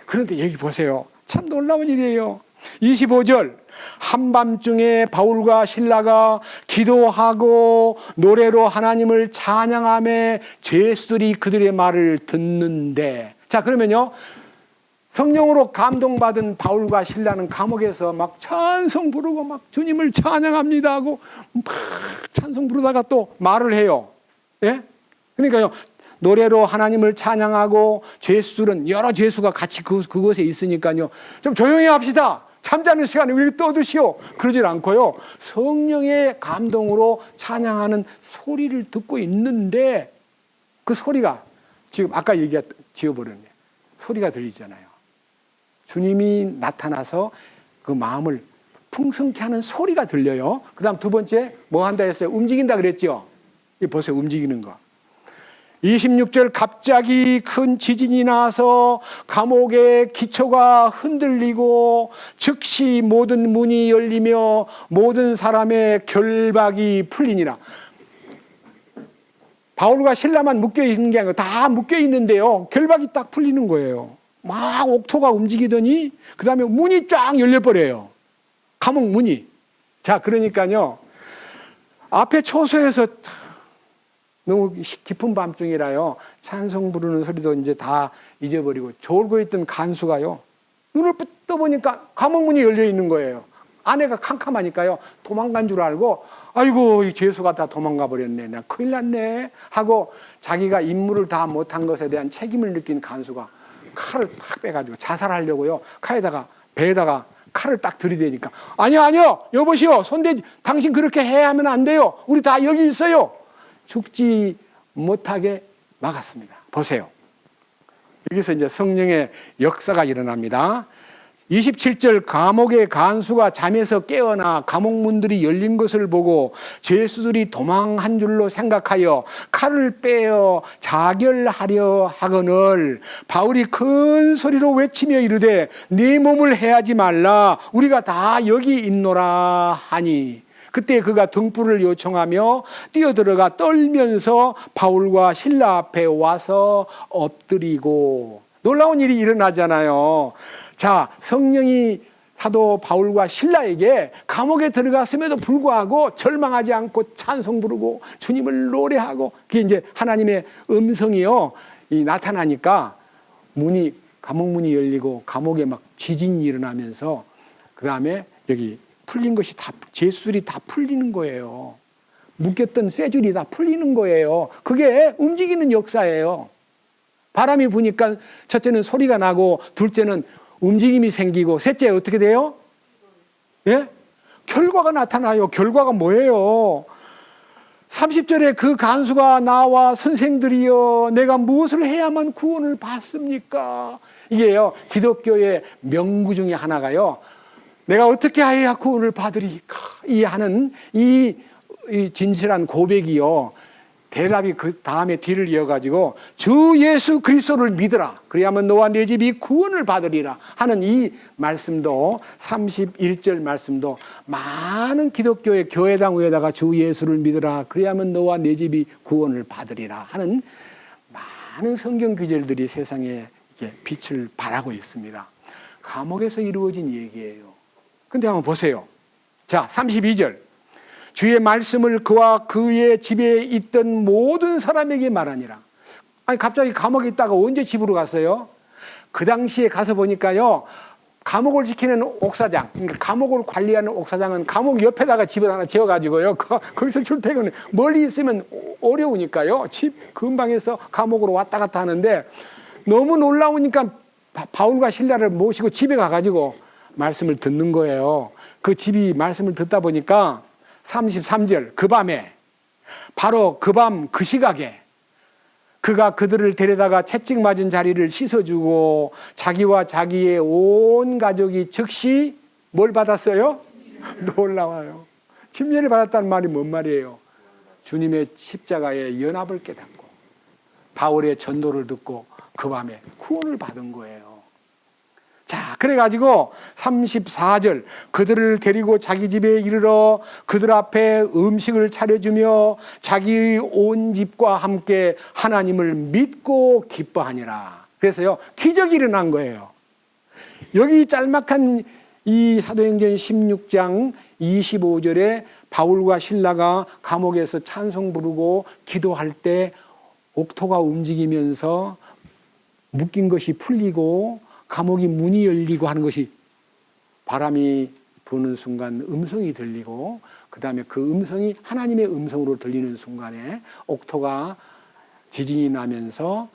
그런데 여기 보세요. 참 놀라운 일이에요. 25절 한밤중에 바울과 실라가 기도하고 노래로 하나님을 찬양하며 죄수들이 그들의 말을 듣는데, 자 그러면요 성령으로 감동받은 바울과 실라는 감옥에서 막 찬송 부르고 막 주님을 찬양합니다 하고 막 찬송 부르다가 또 말을 해요. 예? 그러니까요 노래로 하나님을 찬양하고 죄수들은 여러 죄수가 같이 그곳에 있으니까요 좀 조용히 합시다. 잠자는 시간에 우리 떠드시오. 그러질 않고요 성령의 감동으로 찬양하는 소리를 듣고 있는데 그 소리가 지금 아까 지어버렸네. 소리가 들리잖아요. 주님이 나타나서 그 마음을 풍성케 하는 소리가 들려요. 그 다음 두 번째 뭐 한다 했어요? 움직인다 그랬죠. 이 보세요. 움직이는 거. 26절 갑자기 큰 지진이 나서 감옥의 기초가 흔들리고 즉시 모든 문이 열리며 모든 사람의 결박이 풀리니라. 바울과 실라만 묶여있는 게 아니라 다 묶여있는데요 결박이 딱 풀리는 거예요. 막 옥토가 움직이더니 그 다음에 문이 쫙 열려버려요. 감옥 문이. 자 그러니까요 앞에 초소에서 너무 깊은 밤중이라요 찬송 부르는 소리도 이제 다 잊어버리고 졸고 있던 간수가요 눈을 떠보니까 감옥문이 열려 있는 거예요. 아내가 캄캄하니까요. 도망간 줄 알고 아이고 이 죄수가 다 도망가 버렸네. 나 큰일 났네 하고 자기가 임무를 다 못한 것에 대한 책임을 느낀 간수가 칼을 딱 빼가지고 자살하려고요. 배에다가 칼을 딱 들이대니까 아니요 여보시오 손대지 당신 그렇게 해야 하면 안 돼요. 우리 다 여기 있어요. 죽지 못하게 막았습니다. 보세요. 여기서 이제 성령의 역사가 일어납니다. 27절 감옥의 간수가 잠에서 깨어나 감옥문들이 열린 것을 보고 죄수들이 도망한 줄로 생각하여 칼을 빼어 자결하려 하거늘 바울이 큰 소리로 외치며 이르되 네 몸을 해하지 말라 우리가 다 여기 있노라 하니 그때 그가 등불을 요청하며 뛰어들어가 떨면서 바울과 실라 앞에 와서 엎드리고 놀라운 일이 일어나잖아요. 자, 성령이 사도 바울과 실라에게 감옥에 들어갔음에도 불구하고 절망하지 않고 찬송 부르고 주님을 노래하고 그게 이제 하나님의 음성이요. 나타나니까 감옥문이 열리고 감옥에 막 지진이 일어나면서 그 다음에 여기 풀린 것이 다, 죄수들이 다 풀리는 거예요. 묶였던 쇠줄이 다 풀리는 거예요. 그게 움직이는 역사예요. 바람이 부니까 첫째는 소리가 나고 둘째는 움직임이 생기고 셋째 어떻게 돼요? 예? 결과가 나타나요. 결과가 뭐예요? 30절에 그 간수가 나와 선생들이여 내가 무엇을 해야만 구원을 받습니까? 이게요 기독교의 명구 중에 하나가요. 내가 어떻게 해야 구원을 받으리까? 이 하는 이 진실한 고백이요. 대답이 그 다음에 뒤를 이어가지고 주 예수 그리스도를 믿으라. 그래야만 너와 내 집이 구원을 받으리라 하는 이 말씀도 31절 말씀도 많은 기독교의 교회당 위에다가 주 예수를 믿으라. 그래야만 너와 내 집이 구원을 받으리라 하는 많은 성경 구절들이 세상에 이렇게 빛을 발하고 있습니다. 감옥에서 이루어진 얘기예요. 근데 한번 보세요. 자, 32절. 주의 말씀을 그와 그의 집에 있던 모든 사람에게 말하니라. 아니 갑자기 감옥에 있다가 언제 집으로 갔어요? 그 당시에 가서 보니까요. 감옥을 지키는 옥사장, 그러니까 감옥을 관리하는 옥사장은 감옥 옆에다가 집을 하나 지어가지고요. 거기서 출퇴근을 멀리 있으면 어려우니까요. 집 근방에서 감옥으로 왔다 갔다 하는데 너무 놀라우니까 바울과 실라를 모시고 집에 가가지고 말씀을 듣는 거예요. 그 집이 말씀을 듣다 보니까 33절 그 밤에 바로 그 밤 그 시각에 그가 그들을 데려다가 채찍 맞은 자리를 씻어주고 자기와 자기의 온 가족이 즉시 뭘 받았어요? 놀라워요. 침례를 받았다는 말이 뭔 말이에요? 주님의 십자가의 연합을 깨닫고 바울의 전도를 듣고 그 밤에 구원을 받은 거예요. 자, 그래가지고 34절 그들을 데리고 자기 집에 이르러 그들 앞에 음식을 차려주며 자기 온 집과 함께 하나님을 믿고 기뻐하니라. 그래서요 기적이 일어난 거예요. 여기 짤막한 이 사도행전 16장 25절에 바울과 실라가 감옥에서 찬송 부르고 기도할 때 옥토가 움직이면서 묶인 것이 풀리고 감옥이 문이 열리고 하는 것이 바람이 부는 순간 음성이 들리고 그 다음에 그 음성이 하나님의 음성으로 들리는 순간에 옥토가 지진이 나면서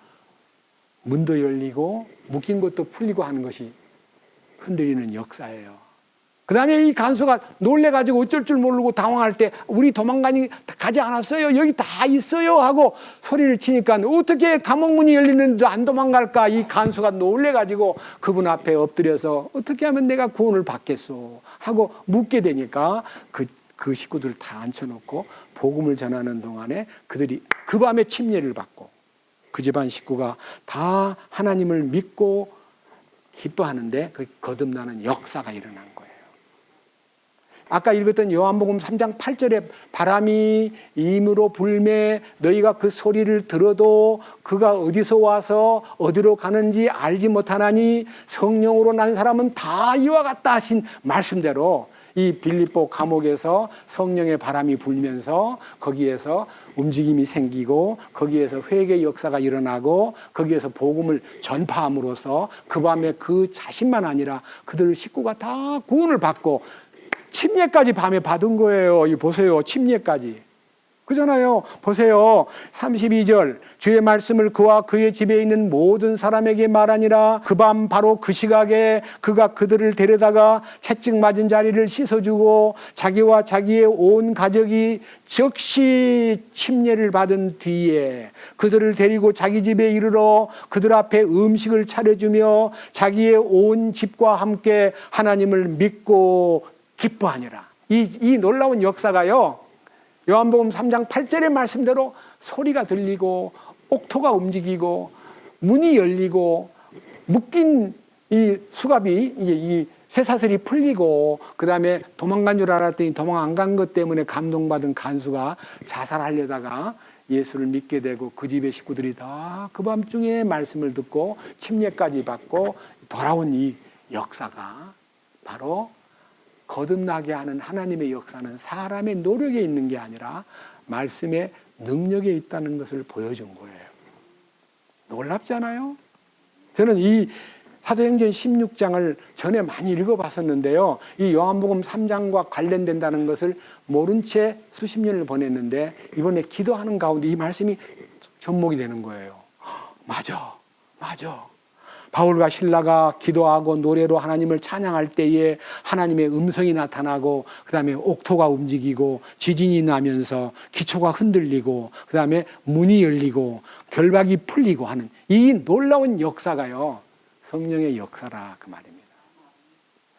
문도 열리고 묶인 것도 풀리고 하는 것이 흔들리는 역사예요. 그 다음에 이 간수가 놀래가지고 어쩔 줄 모르고 당황할 때 우리 가지 않았어요. 여기 다 있어요 하고 소리를 치니까 어떻게 감옥문이 열리는데 안 도망갈까? 이 간수가 놀래가지고 그분 앞에 엎드려서 어떻게 하면 내가 구원을 받겠소 하고 묻게 되니까 그 식구들 다 앉혀놓고 복음을 전하는 동안에 그들이 그 밤에 침례를 받고 그 집안 식구가 다 하나님을 믿고 기뻐하는데 그 거듭나는 역사가 일어난 거예요. 아까 읽었던 요한복음 3장 8절에 바람이 임으로 불매 너희가 그 소리를 들어도 그가 어디서 와서 어디로 가는지 알지 못하나니 성령으로 난 사람은 다 이와 같다 하신 말씀대로 이 빌립보 감옥에서 성령의 바람이 불면서 거기에서 움직임이 생기고 거기에서 회개 역사가 일어나고 거기에서 복음을 전파함으로써 그 밤에 그 자신만 아니라 그들 식구가 다 구원을 받고 침례까지 밤에 받은 거예요. 이 보세요. 침례까지. 그잖아요. 보세요. 32절 주의 말씀을 그와 그의 집에 있는 모든 사람에게 말하니라. 그 밤 바로 그 시각에 그가 그들을 데려다가 채찍 맞은 자리를 씻어주고 자기와 자기의 온 가족이 즉시 침례를 받은 뒤에 그들을 데리고 자기 집에 이르러 그들 앞에 음식을 차려주며 자기의 온 집과 함께 하나님을 믿고 기뻐하니라. 이 놀라운 역사가요, 요한복음 3장 8절의 말씀대로 소리가 들리고 옥토가 움직이고 문이 열리고 묶인 이 수갑이 이 쇠사슬이 풀리고 그 다음에 도망간 줄 알았더니 도망 안 간 것 때문에 감동받은 간수가 자살하려다가 예수를 믿게 되고 그 집의 식구들이 다 그 밤중에 말씀을 듣고 침례까지 받고 돌아온 이 역사가 바로 거듭나게 하는 하나님의 역사는 사람의 노력에 있는 게 아니라 말씀의 능력에 있다는 것을 보여준 거예요. 놀랍지 않아요? 저는 이 사도행전 16장을 전에 많이 읽어봤었는데요. 이 요한복음 3장과 관련된다는 것을 모른 채 수십 년을 보냈는데 이번에 기도하는 가운데 이 말씀이 접목이 되는 거예요. 맞아. 바울과 실라가 기도하고 노래로 하나님을 찬양할 때에 하나님의 음성이 나타나고 그 다음에 옥토가 움직이고 지진이 나면서 기초가 흔들리고 그 다음에 문이 열리고 결박이 풀리고 하는 이 놀라운 역사가요, 성령의 역사라 그 말입니다.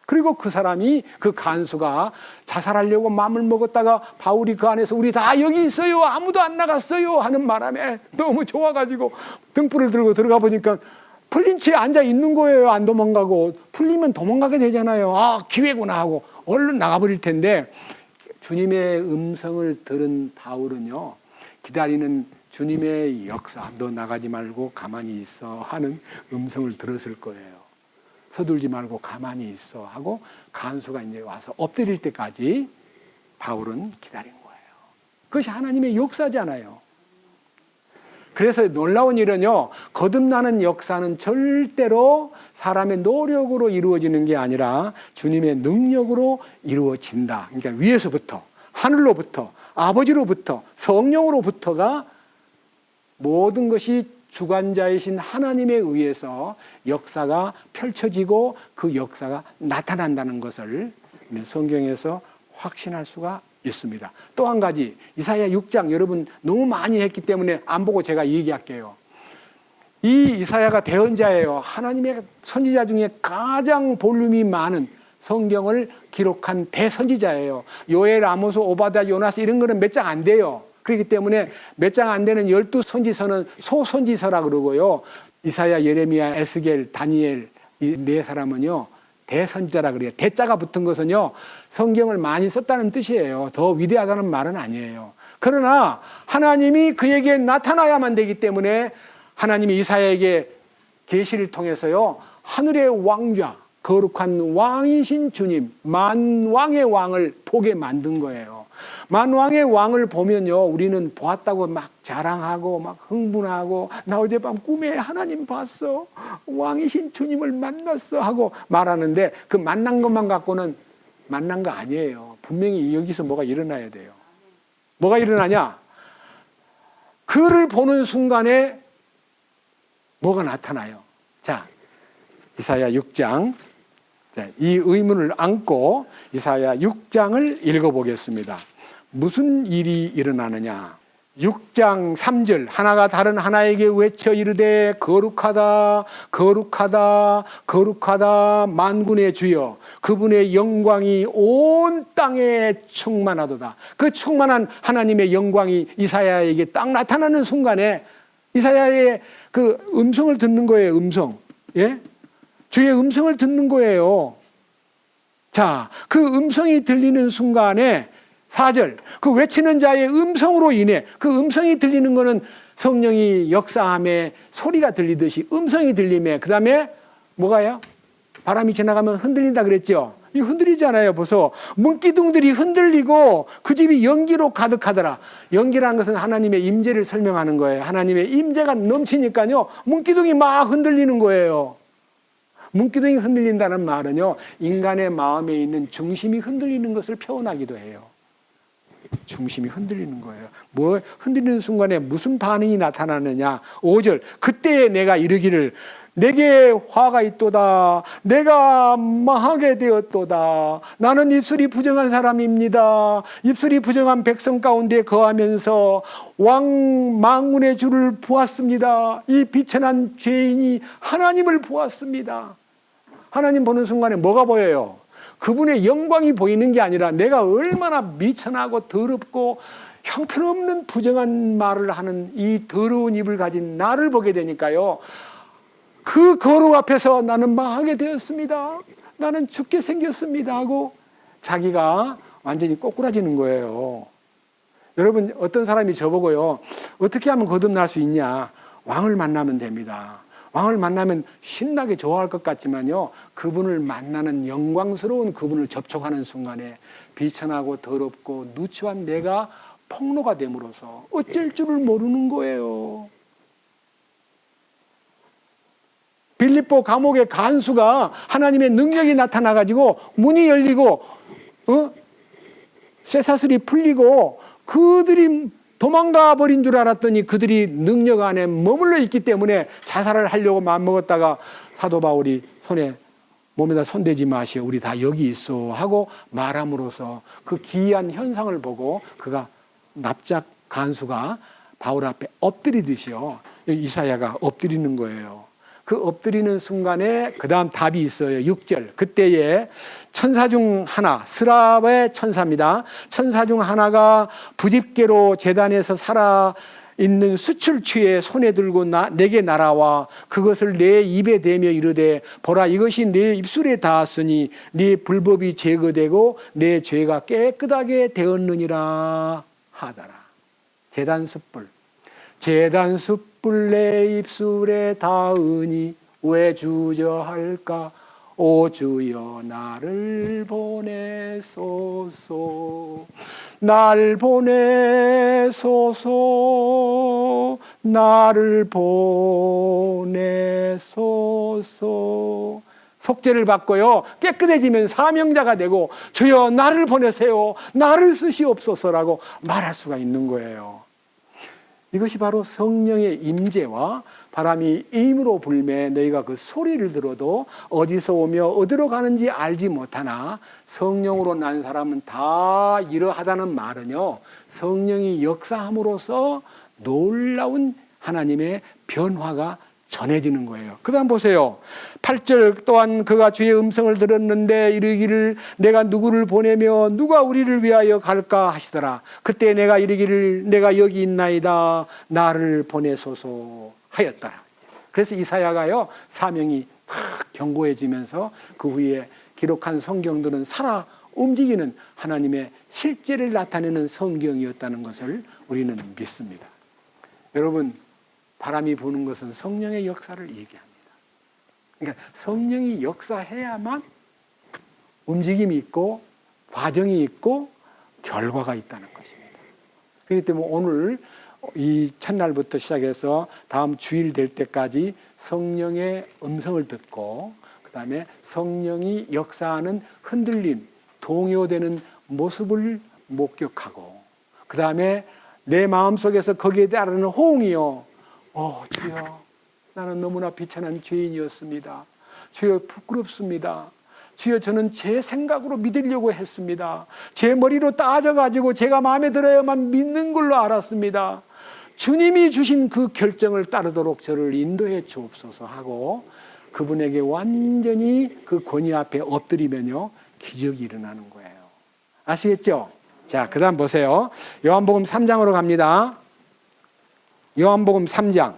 그리고 그 사람이, 그 간수가 자살하려고 마음을 먹었다가 바울이 그 안에서 우리 다 여기 있어요, 아무도 안 나갔어요 하는 바람에 너무 좋아가지고 등불을 들고 들어가 보니까 풀린 채 앉아 있는 거예요. 안 도망가고. 풀리면 도망가게 되잖아요. 아, 기회구나 하고 얼른 나가버릴 텐데 주님의 음성을 들은 바울은요, 기다리는 주님의 역사, 너 나가지 말고 가만히 있어 하는 음성을 들었을 거예요. 서둘지 말고 가만히 있어 하고 간수가 이제 와서 엎드릴 때까지 바울은 기다린 거예요. 그것이 하나님의 역사잖아요. 그래서 놀라운 일은요, 거듭나는 역사는 절대로 사람의 노력으로 이루어지는 게 아니라 주님의 능력으로 이루어진다. 그러니까 위에서부터, 하늘로부터, 아버지로부터, 성령으로부터가 모든 것이 주관자이신 하나님에 의해서 역사가 펼쳐지고 그 역사가 나타난다는 것을 성경에서 확신할 수가 있습니다. 또 한 가지, 이사야 6장 여러분 너무 많이 했기 때문에 안 보고 제가 얘기할게요. 이 이사야가 대언자예요. 하나님의 선지자 중에 가장 볼륨이 많은 성경을 기록한 대선지자예요. 요엘, 아모스, 오바댜, 요나스 이런 거는 몇 장 안 돼요. 그렇기 때문에 몇 장 안 되는 12선지서는 소선지서라 그러고요. 이사야, 예레미야, 에스겔, 다니엘 이 네 사람은요, 대선지자라 그래요. 대자가 붙은 것은요, 성경을 많이 썼다는 뜻이에요. 더 위대하다는 말은 아니에요. 그러나 하나님이 그에게 나타나야만 되기 때문에 하나님이 이사야에게 계시를 통해서요, 하늘의 왕좌, 거룩한 왕이신 주님, 만왕의 왕을 보게 만든 거예요. 만왕의 왕을 보면요, 우리는 보았다고 막 자랑하고 막 흥분하고 나 어젯밤 꿈에 하나님 봤어, 왕이신 주님을 만났어 하고 말하는데 그 만난 것만 갖고는 만난 거 아니에요. 분명히 여기서 뭐가 일어나야 돼요. 뭐가 일어나냐? 그를 보는 순간에 뭐가 나타나요? 자, 이사야 6장, 이 의문을 안고 이사야 6장을 읽어보겠습니다. 무슨 일이 일어나느냐? 6장 3절, 하나가 다른 하나에게 외쳐 이르되 거룩하다 거룩하다 거룩하다 만군의 주여, 그분의 영광이 온 땅에 충만하도다. 그 충만한 하나님의 영광이 이사야에게 딱 나타나는 순간에 이사야의 그 음성을 듣는 거예요. 음성, 예? 주의 음성을 듣는 거예요. 자, 그 음성이 들리는 순간에 4절, 그 외치는 자의 음성으로 인해, 그 음성이 들리는 거는 성령이 역사함에 소리가 들리듯이 음성이 들림에, 그 다음에 뭐가요? 바람이 지나가면 흔들린다 그랬죠. 이 흔들리잖아요. 보소. 문기둥들이 흔들리고 그 집이 연기로 가득하더라. 연기라는 것은 하나님의 임재를 설명하는 거예요. 하나님의 임재가 넘치니까요. 문기둥이 막 흔들리는 거예요. 문기둥이 흔들린다는 말은요. 인간의 마음에 있는 중심이 흔들리는 것을 표현하기도 해요. 중심이 흔들리는 거예요. 뭐 흔들리는 순간에 무슨 반응이 나타나느냐. 5절. 그때에 내가 이르기를 내게 화가 있도다. 내가 망하게 되었도다. 나는 입술이 부정한 사람입니다. 입술이 부정한 백성 가운데 거하면서 왕 만군의 주를 보았습니다. 이 비천한 죄인이 하나님을 보았습니다. 하나님 보는 순간에 뭐가 보여요? 그분의 영광이 보이는 게 아니라 내가 얼마나 미천하고 더럽고 형편없는 부정한 말을 하는 이 더러운 입을 가진 나를 보게 되니까요. 그 거룩 앞에서 나는 망하게 되었습니다. 나는 죽게 생겼습니다 하고 자기가 완전히 꼬꾸라지는 거예요. 여러분, 어떤 사람이 저보고요, 어떻게 하면 거듭날 수 있냐? 왕을 만나면 됩니다. 왕을 만나면 신나게 좋아할 것 같지만요, 그분을 만나는 영광스러운 그분을 접촉하는 순간에 비천하고 더럽고 누추한 내가 폭로가 됨으로써 어쩔 줄을 모르는 거예요. 빌립보 감옥의 간수가 하나님의 능력이 나타나가지고 문이 열리고 쇠사슬이 풀리고 그들이 도망가 버린 줄 알았더니 그들이 능력 안에 머물러 있기 때문에 자살을 하려고 마음먹었다가 사도 바울이 몸에다 손대지 마시오. 우리 다 여기 있어 하고 말함으로써 그 기이한 현상을 보고 그가 납작 간수가 바울 앞에 엎드리듯이요. 이사야가 엎드리는 거예요. 그 엎드리는 순간에 그 다음 답이 있어요. 6절. 그때에 천사 중 하나, 스랍의 천사입니다. 천사 중 하나가 부집개로 제단에서 살아있는 수출취에 손에 들고 내게 날아와 그것을 내 입에 대며 이르되 보라 이것이 내 입술에 닿았으니 네 불법이 제거되고 내 죄가 깨끗하게 되었느니라 하더라. 제단 숯불. 제단 숯불 내 입술에 닿으니 왜 주저할까? 오 주여 나를 보내소서. 날 보내소서. 나를 보내소서. 속죄를 받고요, 깨끗해지면 사명자가 되고 주여 나를 보내세요. 나를 쓰시옵소서라고 말할 수가 있는 거예요. 이것이 바로 성령의 임재와 바람이 임으로 불매 너희가 그 소리를 들어도 어디서 오며 어디로 가는지 알지 못하나 성령으로 난 사람은 다 이러하다는 말은요, 성령이 역사함으로써 놀라운 하나님의 변화가 전해지는 거예요. 그 다음 보세요. 8절 또한 그가 주의 음성을 들었는데 이르기를 내가 누구를 보내며 누가 우리를 위하여 갈까 하시더라. 그때 내가 이르기를 내가 여기 있나이다 나를 보내소서 하였더라. 그래서 이사야가요 사명이 탁 견고해지면서 그 후에 기록한 성경들은 살아 움직이는 하나님의 실제를 나타내는 성경이었다는 것을 우리는 믿습니다. 여러분, 바람이 부는 것은 성령의 역사를 얘기합니다. 그러니까 성령이 역사해야만 움직임이 있고 과정이 있고 결과가 있다는 것입니다. 그렇기 때문에 오늘 이 첫날부터 시작해서 다음 주일 될 때까지 성령의 음성을 듣고 그 다음에 성령이 역사하는 흔들림, 동요되는 모습을 목격하고 그 다음에 내 마음속에서 거기에 따르는 호응이요. 주여, 나는 너무나 비천한 죄인이었습니다. 주여, 부끄럽습니다. 주여, 저는 제 생각으로 믿으려고 했습니다. 제 머리로 따져가지고 제가 마음에 들어야만 믿는 걸로 알았습니다. 주님이 주신 그 결정을 따르도록 저를 인도해 주옵소서 하고 그분에게 완전히 그 권위 앞에 엎드리면요, 기적이 일어나는 거예요. 아시겠죠? 자, 그 다음 보세요. 요한복음 3장으로 갑니다. 요한복음 3장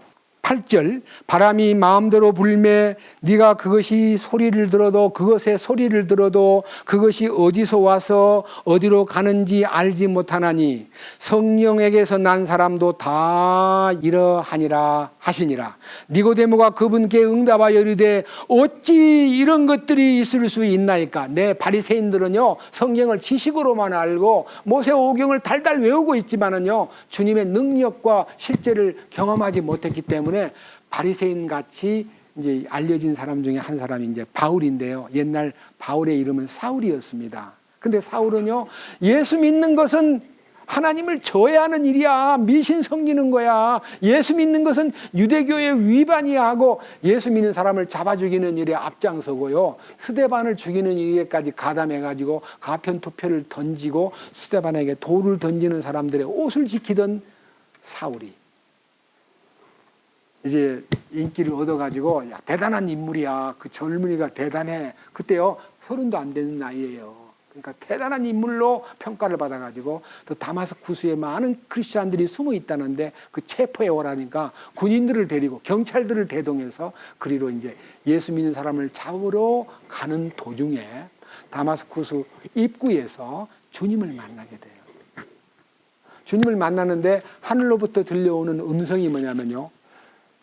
8절 바람이 마음대로 불매 네가 그것이 소리를 들어도 그것의 소리를 들어도 그것이 어디서 와서 어디로 가는지 알지 못하나니 성령에게서 난 사람도 다 이러하니라 하시니라. 니고데모가 그분께 응답하여 이르되 어찌 이런 것들이 있을 수 있나이까. 네, 바리새인들은요 성경을 지식으로만 알고 모세오경을 달달 외우고 있지만은요 주님의 능력과 실제를 경험하지 못했기 때문에 바리새인 같이 이제 알려진 사람 중에 한 사람이 이제 바울인데요. 옛날 바울의 이름은 사울이었습니다. 근데 사울은요 예수 믿는 것은 하나님을 저해하는 일이야. 미신 섬기는 거야. 예수 믿는 것은 유대교의 위반이야 하고 예수 믿는 사람을 잡아 죽이는 일에 앞장서고요. 스데반을 죽이는 일에까지 가담해가지고 가편투표를 던지고 스데반에게 돌을 던지는 사람들의 옷을 지키던 사울이 이제 인기를 얻어가지고 야, 대단한 인물이야. 그 젊은이가 대단해. 그때요 30도 안 되는 나이예요. 그러니까 대단한 인물로 평가를 받아가지고 또 다마스쿠스에 많은 크리스찬들이 숨어 있다는데 그 체포해 오라니까 군인들을 데리고 경찰들을 대동해서 그리로 이제 예수 믿는 사람을 잡으러 가는 도중에 다마스쿠스 입구에서 주님을 만나게 돼요. 주님을 만나는데 하늘로부터 들려오는 음성이 뭐냐면요.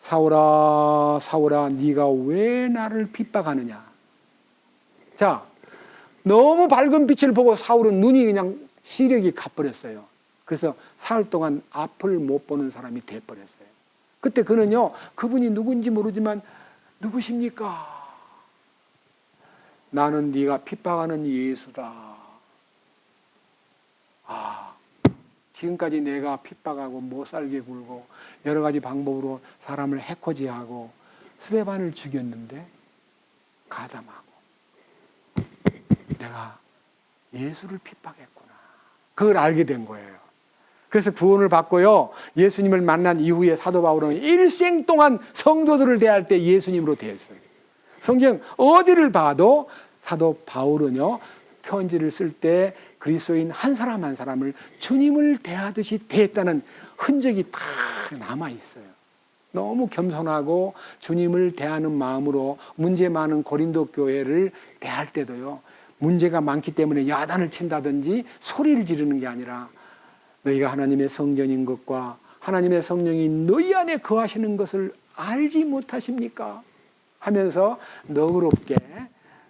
사울아 사울아 네가 왜 나를 핍박하느냐. 자, 너무 밝은 빛을 보고 사울은 눈이 그냥 시력이 가버렸어요. 그래서 사흘 동안 앞을 못 보는 사람이 돼버렸어요. 그때 그는요 그분이 누군지 모르지만 누구십니까? 나는 네가 핍박하는 예수다. 아, 지금까지 내가 핍박하고 못 살게 굴고 여러 가지 방법으로 사람을 해코지하고 스데반을 죽였는데 가담하고 내가 예수를 핍박했구나. 그걸 알게 된 거예요. 그래서 구원을 받고요. 예수님을 만난 이후에 사도 바울은 일생 동안 성도들을 대할 때 예수님으로 대했어요. 성경 어디를 봐도 사도 바울은요. 편지를 쓸 때 그리스도인 한 사람 한 사람을 주님을 대하듯이 대했다는 흔적이 다 남아 있어요. 너무 겸손하고 주님을 대하는 마음으로 문제 많은 고린도 교회를 대할 때도요. 문제가 많기 때문에 야단을 친다든지 소리를 지르는 게 아니라 너희가 하나님의 성전인 것과 하나님의 성령이 너희 안에 거하시는 것을 알지 못하십니까? 하면서 너그럽게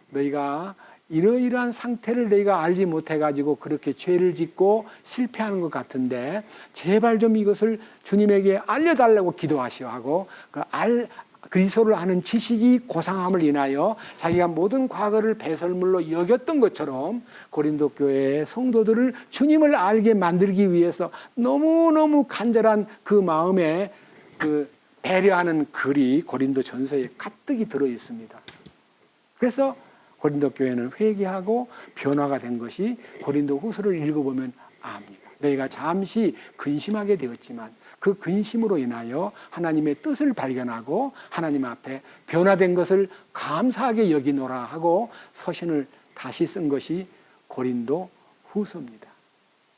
너희가 이러이러한 상태를 너희가 알지 못해가지고 그렇게 죄를 짓고 실패하는 것 같은데 제발 좀 이것을 주님에게 알려달라고 기도하시오 하고 그리스도를 아는 지식이 고상함을 인하여 자기가 모든 과거를 배설물로 여겼던 것처럼 고린도 교회의 성도들을 주님을 알게 만들기 위해서 너무너무 간절한 그 마음에 그 배려하는 글이 고린도 전서에 가득히 들어 있습니다. 그래서 고린도 교회는 회개하고 변화가 된 것이 고린도 후서를 읽어보면 압니다. 너희가 잠시 근심하게 되었지만 그 근심으로 인하여 하나님의 뜻을 발견하고 하나님 앞에 변화된 것을 감사하게 여기노라 하고 서신을 다시 쓴 것이 고린도 후서입니다.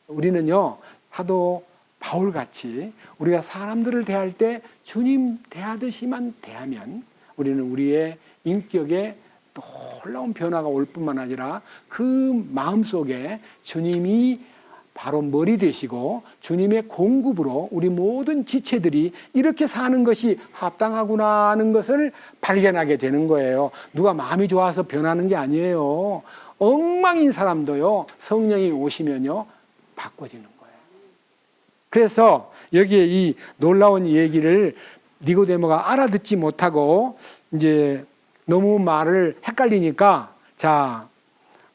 우리는요 사도 바울같이 우리가 사람들을 대할 때 주님 대하듯이만 대하면 우리는 우리의 인격에 놀라운 변화가 올 뿐만 아니라 그 마음속에 주님이 바로 머리 되시고 주님의 공급으로 우리 모든 지체들이 이렇게 사는 것이 합당하구나 하는 것을 발견하게 되는 거예요. 누가 마음이 좋아서 변하는 게 아니에요. 엉망인 사람도요 성령이 오시면요 바꿔지는 거예요. 그래서 여기에 이 놀라운 얘기를 니고데모가 알아듣지 못하고 이제 너무 말을 헷갈리니까 자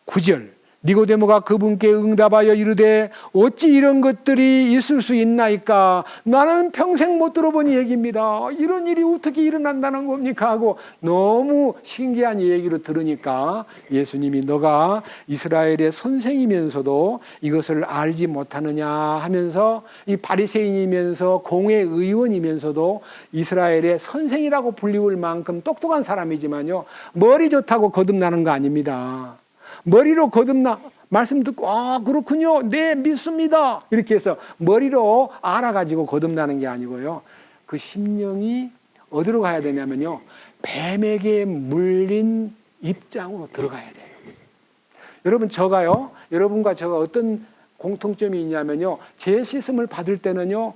9절 니고데모가 그분께 응답하여 이르되 어찌 이런 것들이 있을 수 있나이까. 나는 평생 못 들어본 얘기입니다. 이런 일이 어떻게 일어난다는 겁니까 하고 너무 신기한 얘기로 들으니까 예수님이 너가 이스라엘의 선생이면서도 이것을 알지 못하느냐 하면서 이 바리새인이면서 공회 의원이면서도 이스라엘의 선생이라고 불리울 만큼 똑똑한 사람이지만요 머리 좋다고 거듭나는 거 아닙니다. 머리로 거듭나 말씀 듣고 그렇군요. 네 믿습니다. 이렇게 해서 머리로 알아가지고 거듭나는 게 아니고요. 그 심령이 어디로 가야 되냐면요, 뱀에게 물린 입장으로 들어가야 돼요. 여러분, 여러분과 제가 어떤 공통점이 있냐면요, 죄 씻음을 받을 때는요,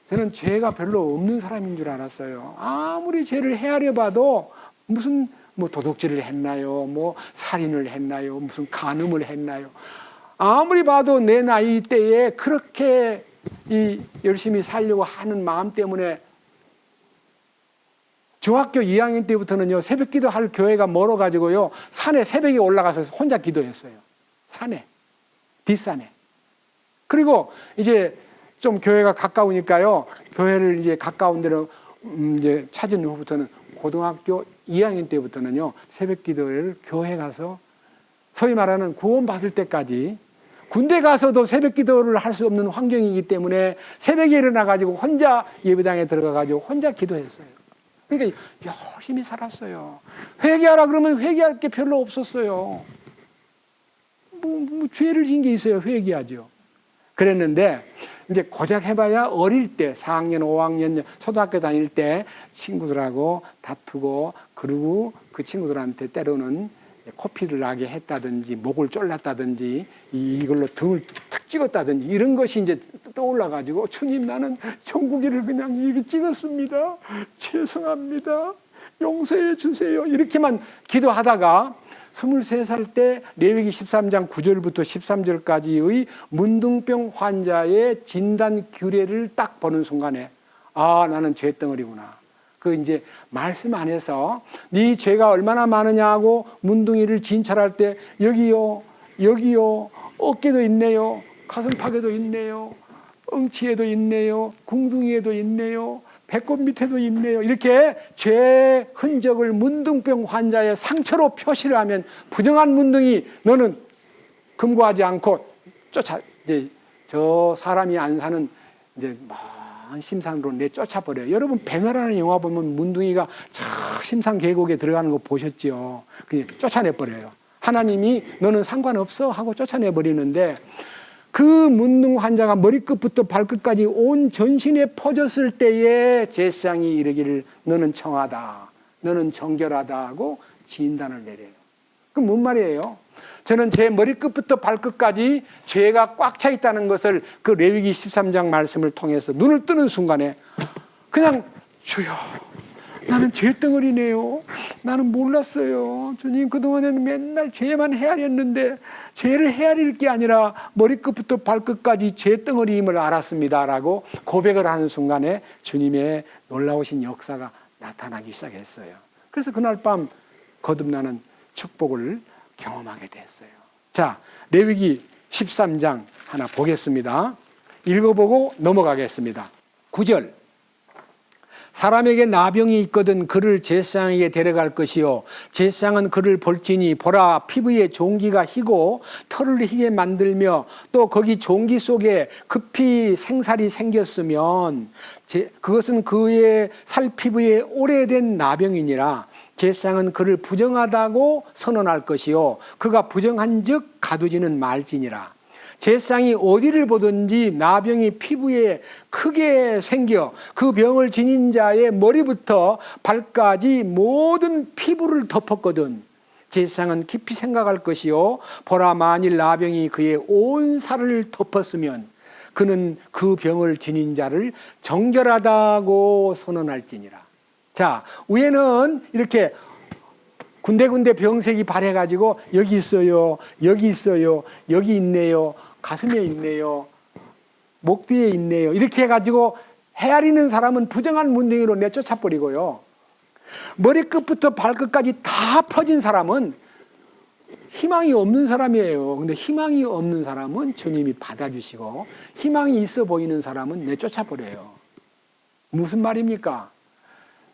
저는 죄가 별로 없는 사람인 줄 알았어요. 아무리 죄를 헤아려 봐도 무슨 도둑질을 했나요? 살인을 했나요? 무슨 간음을 했나요? 아무리 봐도 내 나이 때에 그렇게 열심히 살려고 하는 마음 때문에 중학교 2학년 때부터는요, 새벽 기도할 교회가 멀어가지고요, 산에 새벽에 올라가서 혼자 기도했어요. 산에, 뒷산에. 그리고 이제 좀 교회가 가까우니까요, 교회를 이제 가까운 데로 이제 찾은 후부터는 고등학교 2학년 때부터는요, 새벽 기도를 교회 가서 소위 말하는 구원 받을 때까지, 군대 가서도 새벽 기도를 할 수 없는 환경이기 때문에 새벽에 일어나가지고 혼자 예배당에 들어가가지고 혼자 기도했어요. 그러니까 열심히 살았어요. 회개하라 그러면 회개할 게 별로 없었어요. 죄를 지은 게 있어요. 회개하죠. 그랬는데 이제 고작 해봐야 어릴 때 4학년, 5학년 초등학교 다닐 때 친구들하고 다투고, 그리고 그 친구들한테 때로는 코피를 나게 했다든지 목을 졸랐다든지 이걸로 등을 탁 찍었다든지 이런 것이 이제 떠올라가지고, 주님, 나는 종국이를 그냥 이렇게 찍었습니다. 죄송합니다. 용서해 주세요. 이렇게만 기도하다가 23살 때 레위기 13장 9절부터 13절까지의 문둥병 환자의 진단 규례를 딱 보는 순간에, 나는 죄덩어리구나. 그 이제 말씀 안에서 네 죄가 얼마나 많으냐고 문둥이를 진찰할 때, 여기요, 어깨도 있네요, 가슴팍에도 있네요, 엉치에도 있네요, 궁둥이에도 있네요, 배꼽 밑에도 있네요. 이렇게 죄 흔적을 문둥병 환자의 상처로 표시를 하면, 부정한 문둥이 너는 금고하지 않고 이제 저 사람이 안 사는 이제 먼 심산으로 내쫓아버려요. 여러분, 배너라는 영화 보면 문둥이가 저 심산 계곡에 들어가는 거 보셨죠? 그냥 쫓아내버려요. 하나님이 너는 상관없어 하고 쫓아내버리는데, 그 문둥 환자가 머리끝부터 발끝까지 온 전신에 퍼졌을 때에 제사장이 이르기를 너는 청하다, 너는 정결하다 하고 진단을 내려요. 그럼 뭔 말이에요? 저는 제 머리끝부터 발끝까지 죄가 꽉 차 있다는 것을 그 레위기 13장 말씀을 통해서 눈을 뜨는 순간에 그냥, 주여, 나는 죄덩어리네요. 나는 몰랐어요. 주님, 그동안에는 맨날 죄만 헤아렸는데 죄를 헤아릴 게 아니라 머리끝부터 발끝까지 죄덩어리임을 알았습니다 라고 고백을 하는 순간에 주님의 놀라우신 역사가 나타나기 시작했어요. 그래서 그날 밤 거듭나는 축복을 경험하게 됐어요. 자, 레위기 13장 하나 보겠습니다. 읽어보고 넘어가겠습니다. 9절. 사람에게 나병이 있거든 그를 제사장에게 데려갈 것이요, 제사장은 그를 볼지니 보라, 피부에 종기가 희고 털을 희게 만들며 또 거기 종기 속에 급히 생살이 생겼으면 그것은 그의 살피부에 오래된 나병이니라. 제사장은 그를 부정하다고 선언할 것이요, 그가 부정한 즉 가두지는 말지니라. 제사장이 어디를 보든지 나병이 피부에 크게 생겨 그 병을 지닌 자의 머리부터 발까지 모든 피부를 덮었거든. 제사장은 깊이 생각할 것이요, 보라, 만일 나병이 그의 온 살을 덮었으면 그는 그 병을 지닌 자를 정결하다고 선언할지니라. 자, 위에는 이렇게 군데군데 병색이 발해가지고 여기 있어요, 여기 있어요, 여기 있네요, 가슴에 있네요, 목 뒤에 있네요, 이렇게 해가지고 헤아리는 사람은 부정한 문둥이로 내쫓아버리고요, 머리끝부터 발끝까지 다 퍼진 사람은 희망이 없는 사람이에요. 근데 희망이 없는 사람은 주님이 받아주시고, 희망이 있어 보이는 사람은 내쫓아버려요. 무슨 말입니까?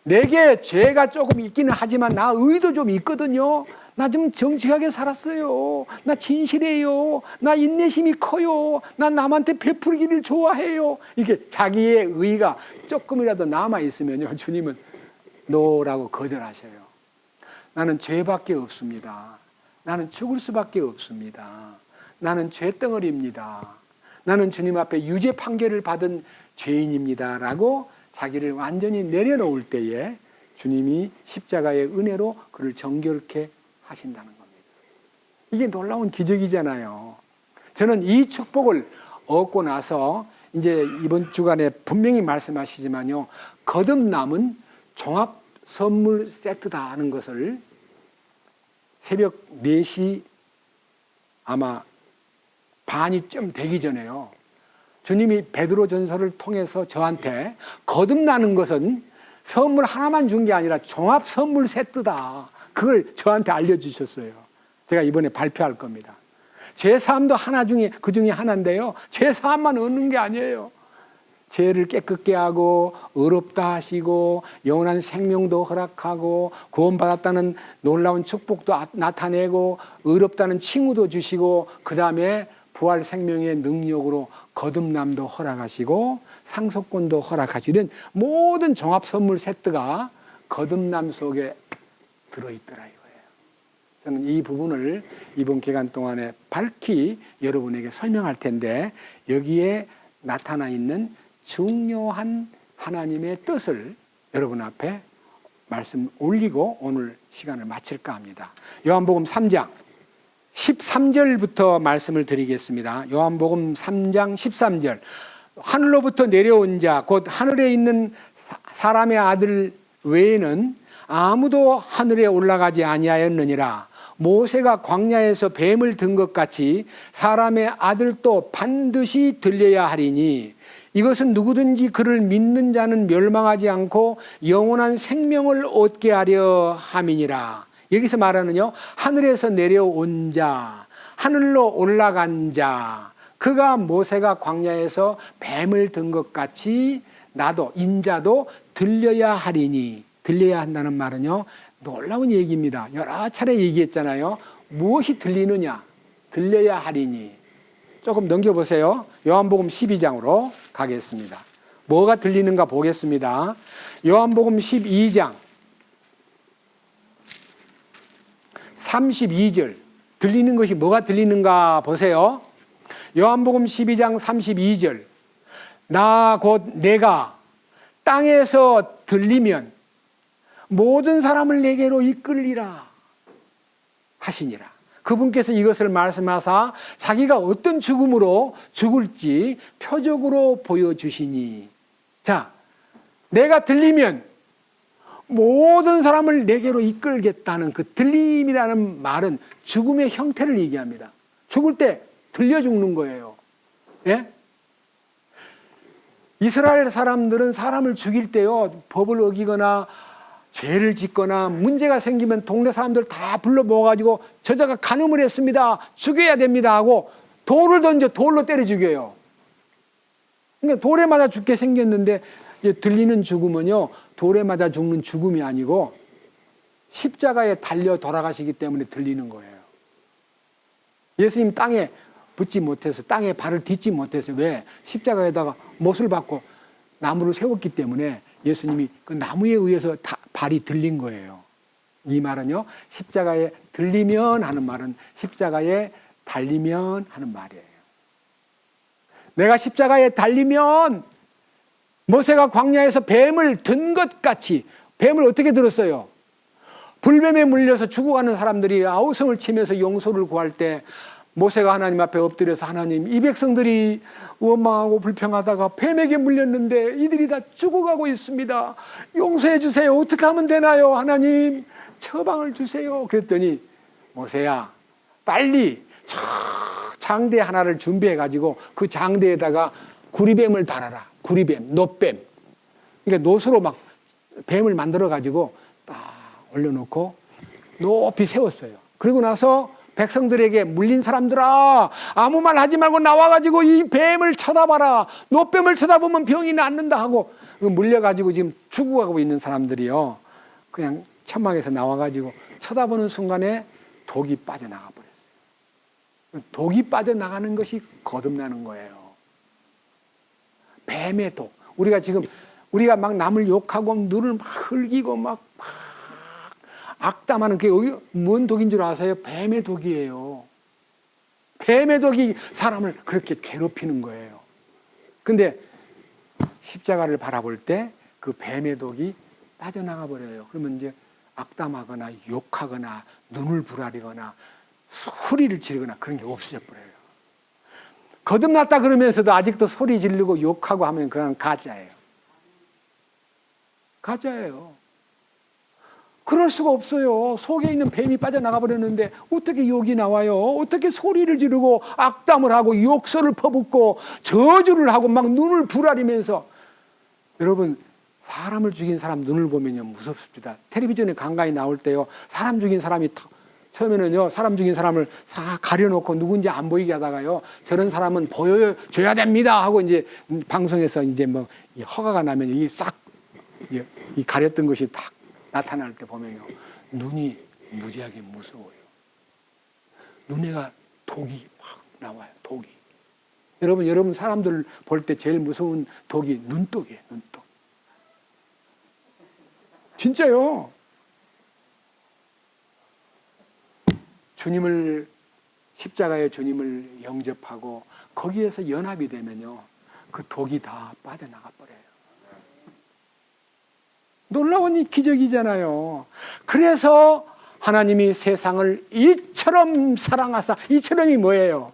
내게 죄가 조금 있기는 하지만 나 의도 좀 있거든요. 나 좀 정직하게 살았어요. 나 진실해요. 나 인내심이 커요. 나 남한테 베풀기를 좋아해요. 이게 자기의 의가 조금이라도 남아있으면요, 주님은 노라고 거절하셔요. 나는 죄밖에 없습니다. 나는 죽을 수밖에 없습니다. 나는 죄덩어리입니다. 나는 주님 앞에 유죄 판결을 받은 죄인입니다 라고 자기를 완전히 내려놓을 때에 주님이 십자가의 은혜로 그를 정결케 하신다는 겁니다. 이게 놀라운 기적이잖아요. 저는 이 축복을 얻고 나서 이제 이번 주간에 분명히 말씀하시지만요, 거듭남은 종합 선물 세트다 하는 것을 새벽 4시 아마 반이 좀 되기 전에요, 주님이 베드로 전서를 통해서 저한테 거듭나는 것은 선물 하나만 준 게 아니라 종합 선물 세트다, 그걸 저한테 알려주셨어요. 제가 이번에 발표할 겁니다. 죄사함도 하나 중에, 그 중에 하나인데요, 죄사함만 얻는 게 아니에요. 죄를 깨끗게 하고 의롭다 하시고 영원한 생명도 허락하고 구원받았다는 놀라운 축복도 나타내고 의롭다는 칭후도 주시고, 그 다음에 부활 생명의 능력으로 거듭남도 허락하시고 상속권도 허락하시는 모든 종합 선물 세트가 거듭남 속에 들어있더라 이거예요. 저는 이 부분을 이번 기간 동안에 밝히 여러분에게 설명할 텐데, 여기에 나타나 있는 중요한 하나님의 뜻을 여러분 앞에 말씀 올리고 오늘 시간을 마칠까 합니다. 요한복음 3장 13절부터 말씀을 드리겠습니다. 요한복음 3장 13절. 하늘로부터 내려온 자, 곧 하늘에 있는 사람의 아들 외에는 아무도 하늘에 올라가지 아니하였느니라. 모세가 광야에서 뱀을 든 것 같이 사람의 아들도 반드시 들려야 하리니, 이것은 누구든지 그를 믿는 자는 멸망하지 않고 영원한 생명을 얻게 하려 함이니라. 여기서 말하는요, 하늘에서 내려온 자, 하늘로 올라간 자, 그가 모세가 광야에서 뱀을 든 것 같이 나도, 인자도 들려야 하리니. 들려야 한다는 말은요, 놀라운 얘기입니다. 여러 차례 얘기했잖아요. 무엇이 들리느냐? 들려야 하리니. 조금 넘겨보세요. 요한복음 12장으로 가겠습니다. 뭐가 들리는가 보겠습니다. 요한복음 12장 32절. 들리는 것이 뭐가 들리는가 보세요. 요한복음 12장 32절. 나 곧 내가 땅에서 들리면 모든 사람을 내게로 이끌리라 하시니라. 그분께서 이것을 말씀하사 자기가 어떤 죽음으로 죽을지 표적으로 보여주시니, 자, 내가 들리면 모든 사람을 내게로 이끌겠다는 그 들림이라는 말은 죽음의 형태를 얘기합니다. 죽을 때 들려 죽는 거예요. 예? 이스라엘 사람들은 사람을 죽일 때요, 법을 어기거나 죄를 짓거나 문제가 생기면 동네 사람들 다 불러 모아가지고 저자가 간음을 했습니다, 죽여야 됩니다 하고 돌을 던져 돌로 때려 죽여요. 그러니까 돌에 맞아 죽게 생겼는데, 들리는 죽음은요, 돌에 맞아 죽는 죽음이 아니고 십자가에 달려 돌아가시기 때문에 들리는 거예요. 예수님 땅에 붙지 못해서, 땅에 발을 딛지 못해서, 왜? 십자가에다가 못을 박고 나무를 세웠기 때문에 예수님이 그 나무에 의해서 발이 들린 거예요. 이 말은요, 십자가에 들리면 하는 말은 십자가에 달리면 하는 말이에요. 내가 십자가에 달리면 모세가 광야에서 뱀을 든 것 같이, 뱀을 어떻게 들었어요? 불뱀에 물려서 죽어가는 사람들이 아우성을 치면서 용서를 구할 때 모세가 하나님 앞에 엎드려서, 하나님, 이 백성들이 원망하고 불평하다가 뱀에게 물렸는데 이들이 다 죽어가고 있습니다. 용서해 주세요. 어떻게 하면 되나요? 하나님, 처방을 주세요. 그랬더니, 모세야, 빨리 장대 하나를 준비해 가지고 그 장대에다가 구리뱀을 달아라. 구리뱀, 놋뱀. 그러니까 놋으로 막 뱀을 만들어 가지고 딱 올려놓고 높이 세웠어요. 그리고 나서 백성들에게, 물린 사람들아, 아무 말 하지 말고 나와가지고 이 뱀을 쳐다봐라. 놋뱀을 쳐다보면 병이 낫는다 하고, 물려가지고 지금 죽어가고 있는 사람들이요, 그냥 천막에서 나와가지고 쳐다보는 순간에 독이 빠져나가 버렸어요. 독이 빠져나가는 것이 거듭나는 거예요. 뱀의 독. 우리가 막 남을 욕하고 눈을 막 흘기고 막 악담하는 그게 뭔 독인 줄 아세요? 뱀의 독이에요. 뱀의 독이 사람을 그렇게 괴롭히는 거예요. 근데 십자가를 바라볼 때 그 뱀의 독이 빠져나가 버려요. 그러면 이제 악담하거나 욕하거나 눈을 부라리거나 소리를 지르거나 그런 게 없어져 버려요. 거듭났다 그러면서도 아직도 소리 지르고 욕하고 하면 그건 가짜예요. 가짜예요. 그럴 수가 없어요. 속에 있는 뱀이 빠져나가 버렸는데 어떻게 욕이 나와요? 어떻게 소리를 지르고 악담을 하고 욕설을 퍼붓고 저주를 하고 막 눈을 부라리면서. 여러분, 사람을 죽인 사람 눈을 보면요 무섭습니다. 텔레비전에 간간히 나올 때요, 사람 죽인 사람이 처음에는요 사람 죽인 사람을 싹 가려놓고 누군지 안 보이게 하다가요, 저런 사람은 보여줘야 됩니다 하고 이제 방송에서 이제 뭐 허가가 나면 이 싹 이 가렸던 것이 딱 나타날 때 보면요 눈이 무지하게 무서워요. 눈에가 독이 막 나와요. 독이. 여러분 사람들 볼 때 제일 무서운 독이 눈독이에요. 눈독. 진짜요. 십자가의 주님을 영접하고 거기에서 연합이 되면요 그 독이 다 빠져나가 버려요. 놀라운 기적이잖아요. 그래서 하나님이 세상을 이처럼 사랑하사, 이처럼이 뭐예요?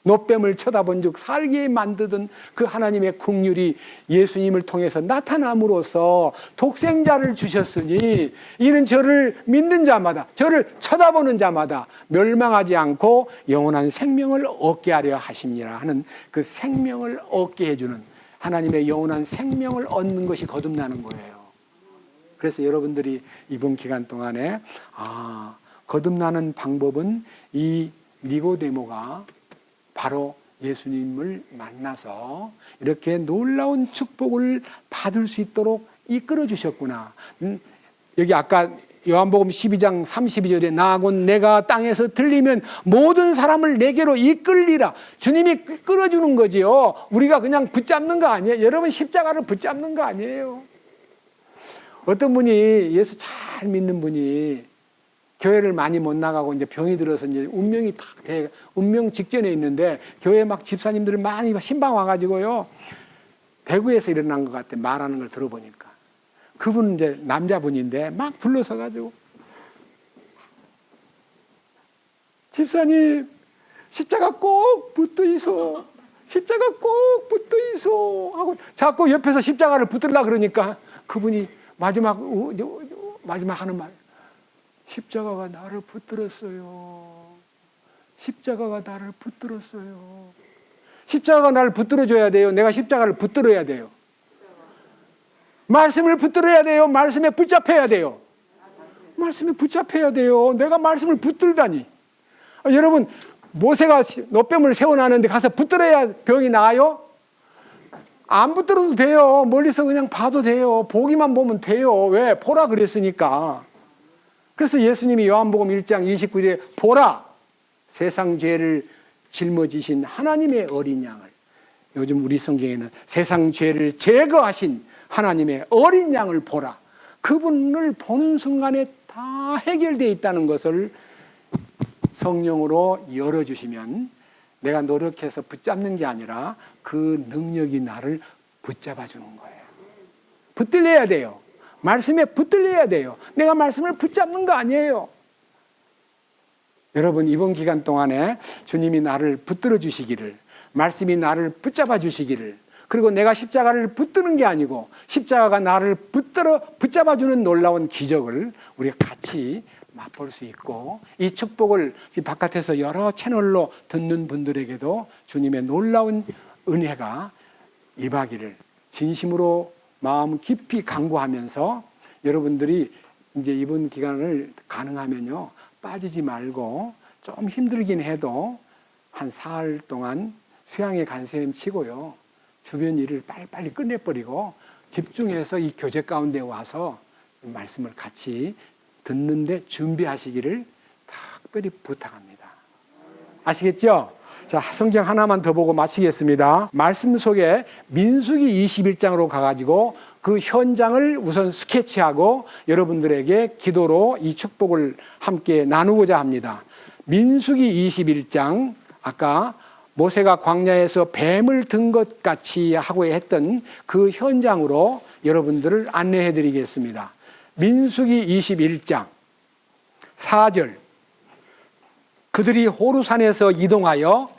노뱀을 쳐다본 즉 살게 만드던 그 하나님의 긍휼이 예수님을 통해서 나타남으로써 독생자를 주셨으니 이는 저를 믿는 자마다, 저를 쳐다보는 자마다 멸망하지 않고 영원한 생명을 얻게 하려 하심이라 하는 그 생명을 얻게 해주는, 하나님의 영원한 생명을 얻는 것이 거듭나는 거예요. 그래서 여러분들이 이번 기간 동안에 거듭나는 방법은 이 니고데모가 바로 예수님을 만나서 이렇게 놀라운 축복을 받을 수 있도록 이끌어 주셨구나. 여기 아까 요한복음 12장 32절에 나 곧 내가 땅에서 들리면 모든 사람을 내게로 이끌리라. 주님이 끌어주는 거지요. 우리가 그냥 붙잡는 거 아니에요. 여러분 십자가를 붙잡는 거 아니에요. 어떤 분이 예수 잘 믿는 분이 교회를 많이 못 나가고 이제 병이 들어서 이제 운명이 딱 운명 직전에 있는데 교회 막 집사님들 많이 신방 와가지고요 대구에서 일어난 것 같아. 말하는 걸 들어보니까 그분은 이제 남자분인데 막 둘러서가지고 집사님 십자가 꼭 붙어 있어, 십자가 꼭 붙어 있어 하고 자꾸 옆에서 십자가를 붙들라 그러니까 그분이 마지막 하는 말, 십자가가 나를 붙들었어요. 십자가가 나를 붙들었어요. 십자가가 나를 붙들어줘야 돼요. 내가 십자가를 붙들어야 돼요. 말씀을 붙들어야 돼요. 말씀에 붙잡혀야 돼요. 말씀에 붙잡혀야 돼요. 내가 말씀을 붙들다니. 여러분, 모세가 노뱀을 세워놨는데 가서 붙들어야 병이 나아요? 안 붙들어도 돼요. 멀리서 그냥 봐도 돼요. 보기만 보면 돼요. 왜? 보라 그랬으니까. 그래서 예수님이 요한복음 1장 29절에 보라 세상 죄를 짊어지신 하나님의 어린 양을, 요즘 우리 성경에는 세상 죄를 제거하신 하나님의 어린 양을 보라. 그분을 보는 순간에 다 해결되어 있다는 것을 성령으로 열어주시면 내가 노력해서 붙잡는 게 아니라 그 능력이 나를 붙잡아 주는 거예요. 붙들려야 돼요. 말씀에 붙들려야 돼요. 내가 말씀을 붙잡는 거 아니에요. 여러분, 이번 기간 동안에 주님이 나를 붙들어 주시기를, 말씀이 나를 붙잡아 주시기를, 그리고 내가 십자가를 붙드는 게 아니고 십자가가 나를 붙잡아 주는 놀라운 기적을 우리가 같이 맛볼 수 있고, 이 축복을 바깥에서 여러 채널로 듣는 분들에게도 주님의 놀라운 은혜가 임하기를 진심으로 마음 깊이 간구하면서, 여러분들이 이제 이번 기간을 가능하면요 빠지지 말고, 좀 힘들긴 해도 한 사흘 동안 수양에 간 셈 치고요 주변 일을 빨리빨리 끝내버리고 집중해서 이 교제 가운데 와서 말씀을 같이 듣는데 준비하시기를 특별히 부탁합니다. 아시겠죠? 자, 성경 하나만 더 보고 마치겠습니다. 말씀 속에 민수기 21장으로 가가지고 그 현장을 우선 스케치하고 여러분들에게 기도로 이 축복을 함께 나누고자 합니다. 민수기 21장, 아까 모세가 광야에서 뱀을 든 것 같이 하고 했던 그 현장으로 여러분들을 안내해 드리겠습니다. 민수기 21장 4절. 그들이 호르산에서 이동하여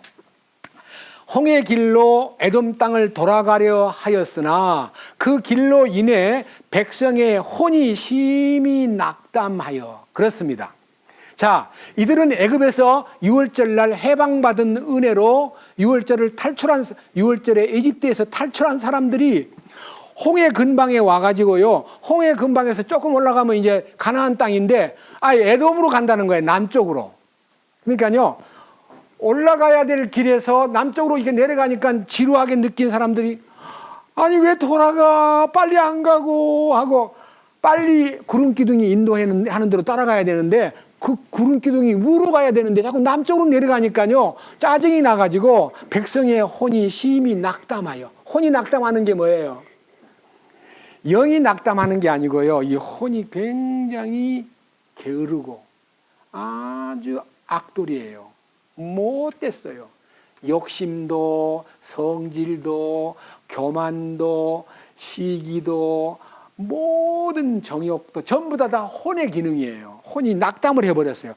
홍해 길로 에돔 땅을 돌아가려 하였으나 그 길로 인해 백성의 혼이 심히 낙담하여. 그렇습니다. 자, 이들은 애굽에서 유월절날 해방받은 은혜로 유월절에 이집트에서 탈출한 사람들이 홍해 근방에 와가지고요, 홍해 근방에서 조금 올라가면 이제 가나안 땅인데 아예 에돔으로 간다는 거예요. 남쪽으로. 그러니까요, 올라가야 될 길에서 남쪽으로 이렇게 내려가니까 지루하게 느낀 사람들이 아니 왜 돌아가, 빨리 안 가고 하고, 빨리 구름기둥이 인도하는 대로 따라가야 되는데 그 구름기둥이 위로 가야 되는데 자꾸 남쪽으로 내려가니까요 짜증이 나가지고 백성의 혼이 심히 낙담하여. 혼이 낙담하는 게 뭐예요? 영이 낙담하는 게 아니고요, 이 혼이 굉장히 게으르고 아주 악돌이에요. 못됐어요. 욕심도, 성질도, 교만도, 시기도, 모든 정욕도 전부 다 혼의 기능이에요. 혼이 낙담을 해버렸어요.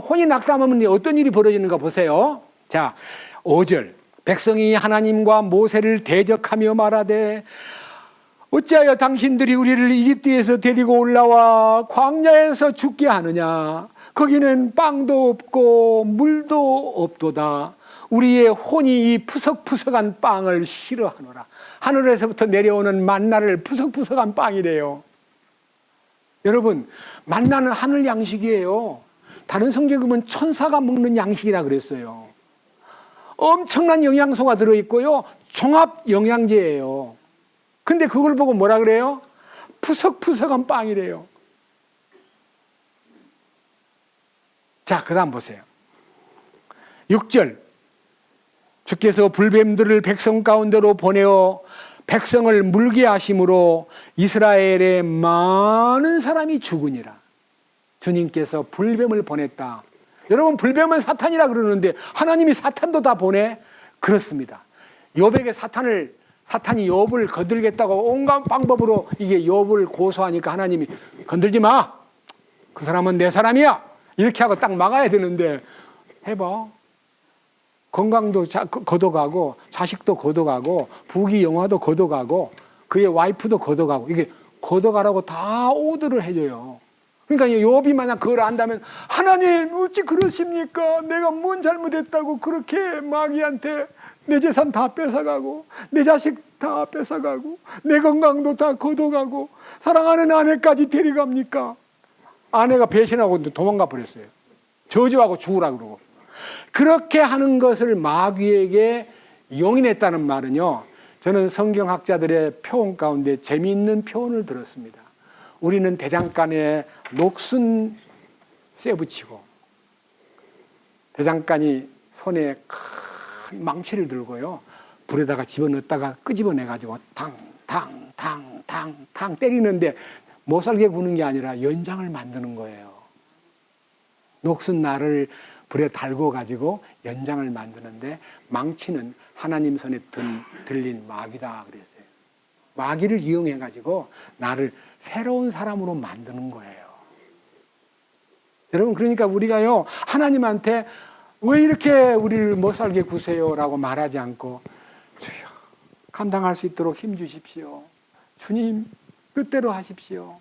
혼이 낙담하면 어떤 일이 벌어지는가 보세요. 자, 5절. 백성이 하나님과 모세를 대적하며 말하되 어찌하여 당신들이 우리를 이집트에서 데리고 올라와 광야에서 죽게 하느냐? 거기는 빵도 없고 물도 없도다. 우리의 혼이 이 푸석푸석한 빵을 싫어하노라. 하늘에서부터 내려오는 만나를 푸석푸석한 빵이래요. 여러분, 만나는 하늘 양식이에요. 다른 성경에 보면 천사가 먹는 양식이라 그랬어요. 엄청난 영양소가 들어있고요, 종합 영양제예요. 근데 그걸 보고 뭐라 그래요? 푸석푸석한 빵이래요. 자, 그 다음 보세요. 6절. 주께서 불뱀들을 백성 가운데로 보내어 백성을 물게 하심으로 이스라엘의 많은 사람이 죽으니라. 주님께서 불뱀을 보냈다. 여러분, 불뱀은 사탄이라 그러는데 하나님이 사탄도 다 보내? 그렇습니다. 욥에게 사탄이 욥을 건들겠다고 온갖 방법으로 이게 욥을 고소하니까 하나님이 건들지 마. 그 사람은 내 사람이야. 이렇게 하고 딱 막아야 되는데 해봐. 건강도 걷어가고 자식도 걷어가고 부귀 영화도 걷어가고 그의 와이프도 걷어가고 이게 걷어가라고 다 오더를 해줘요. 그러니까 욥이 만약 그걸 안다면 하나님 어찌 그러십니까? 내가 뭔 잘못했다고 그렇게 마귀한테 내 재산 다 뺏어가고 내 자식 다 뺏어가고 내 건강도 다 걷어가고 사랑하는 아내까지 데려갑니까? 아내가 배신하고 도망가 버렸어요. 저주하고 죽으라 그러고. 그렇게 하는 것을 마귀에게 용인했다는 말은요, 저는 성경학자들의 표현 가운데 재미있는 표현을 들었습니다. 우리는 대장간에 녹슨 쇠붙이고 대장간이 손에 큰 망치를 들고요, 불에다가 집어넣었다가 끄집어내가지고 탕 때리는데 못살게 구는 게 아니라 연장을 만드는 거예요. 녹슨 날을 불에 달궈 가지고 연장을 만드는데 망치는 하나님 손에 들린 마귀다 그랬어요. 마귀를 이용해 가지고 나를 새로운 사람으로 만드는 거예요. 여러분, 그러니까 우리가요, 하나님한테 왜 이렇게 우리를 못 살게 구세요라고 말하지 않고 주여 감당할 수 있도록 힘 주십시오. 주님 뜻대로 하십시오.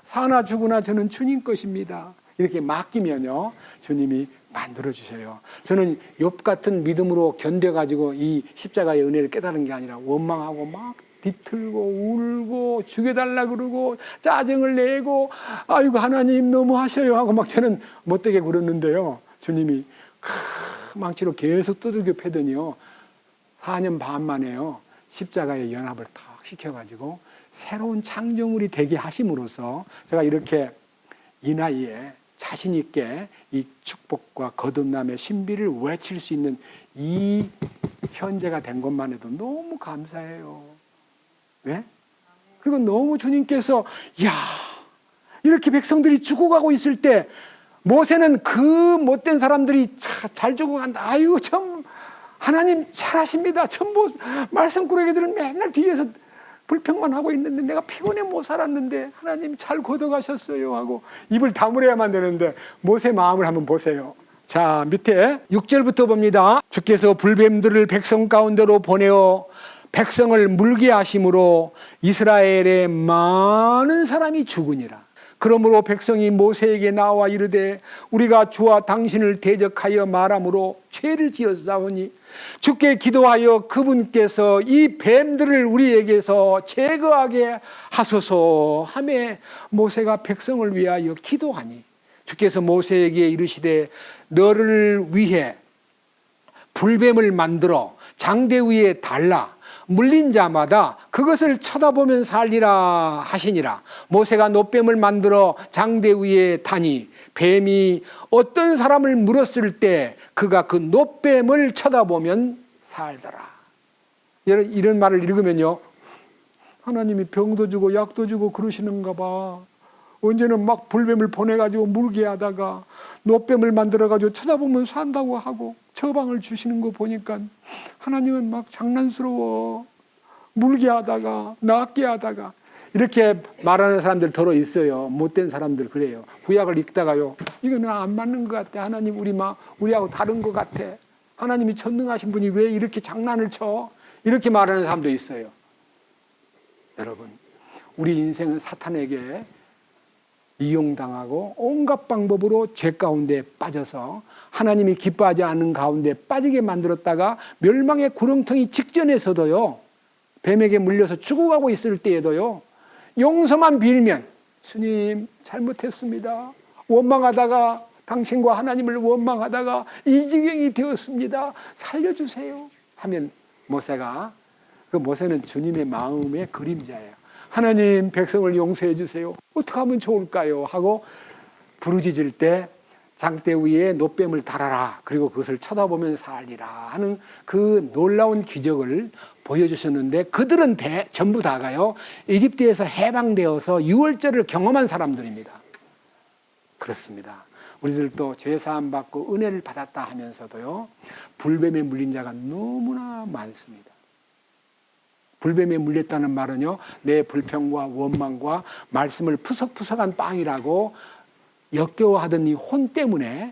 사나 죽으나 저는 주님 것입니다. 이렇게 맡기면요, 주님이 만들어주셔요. 저는 욥 같은 믿음으로 견뎌가지고 이 십자가의 은혜를 깨달은 게 아니라 원망하고 막 비틀고 울고 죽여달라 그러고 짜증을 내고 아이고 하나님 너무 하셔요 하고 막 저는 못되게 굴었는데요, 주님이 망치로 계속 두들겨 패더니요 4년 반 만에요 십자가의 연합을 탁 시켜가지고 새로운 창조물이 되게 하심으로써 제가 이렇게 이 나이에 자신 있게 이 축복과 거듭남의 신비를 외칠 수 있는 이 현재가 된 것만 해도 너무 감사해요. 네? 그리고 너무 주님께서 야 이렇게 백성들이 죽어가고 있을 때 모세는 그 못된 사람들이 잘 죽어간다. 아유 참 하나님 잘하십니다. 전부 말씀꾸러기들은 맨날 뒤에서 불평만 하고 있는데 내가 피곤해 못 살았는데 하나님 잘 걷어가셨어요 하고 입을 다물어야만 되는데 모세 마음을 한번 보세요. 자, 밑에 6절부터 봅니다. 주께서 불뱀들을 백성 가운데로 보내어 백성을 물게 하심으로 이스라엘의 많은 사람이 죽으니라. 그러므로 백성이 모세에게 나와 이르되 우리가 주와 당신을 대적하여 말함으로 죄를 지었사오니 주께 기도하여 그분께서 이 뱀들을 우리에게서 제거하게 하소서 하매 모세가 백성을 위하여 기도하니 주께서 모세에게 이르시되 너를 위해 불뱀을 만들어 장대 위에 달라 물린 자마다 그것을 쳐다보면 살리라 하시니라. 모세가 놋뱀을 만들어 장대 위에 다니 뱀이 어떤 사람을 물었을 때 그가 그 놋뱀을 쳐다보면 살더라. 이런 말을 읽으면요, 하나님이 병도 주고 약도 주고 그러시는가 봐. 언제는 막 불뱀을 보내가지고 물게 하다가 놋뱀을 만들어가지고 쳐다보면 산다고 하고 처방을 주시는 거 보니까 하나님은 막 장난스러워. 물게 하다가 낫게 하다가 이렇게 말하는 사람들 더러 있어요. 못된 사람들 그래요. 구약을 읽다가요, 이거는 안 맞는 것 같아. 하나님 우리하고 다른 것 같아. 하나님이 전능하신 분이 왜 이렇게 장난을 쳐? 이렇게 말하는 사람도 있어요. 여러분, 우리 인생은 사탄에게 이용당하고 온갖 방법으로 죄 가운데 빠져서 하나님이 기뻐하지 않는 가운데 빠지게 만들었다가 멸망의 구렁텅이 직전에서도요, 뱀에게 물려서 죽어가고 있을 때에도요, 용서만 빌면 주님 잘못했습니다. 원망하다가 당신과 하나님을 원망하다가 이 지경이 되었습니다. 살려주세요 하면 모세는 주님의 마음의 그림자예요. 하나님 백성을 용서해 주세요. 어떻게 하면 좋을까요? 하고 부르짖을 때 장대 위에 놋뱀을 달아라. 그리고 그것을 쳐다보면 살리라 하는 그 놀라운 기적을 보여주셨는데 그들은 전부 다가요, 이집트에서 해방되어서 유월절을 경험한 사람들입니다. 그렇습니다. 우리들도 죄사함 받고 은혜를 받았다 하면서도요, 불뱀에 물린 자가 너무나 많습니다. 불뱀에 물렸다는 말은요, 내 불평과 원망과 말씀을 푸석푸석한 빵이라고 역겨워하던 이 혼 때문에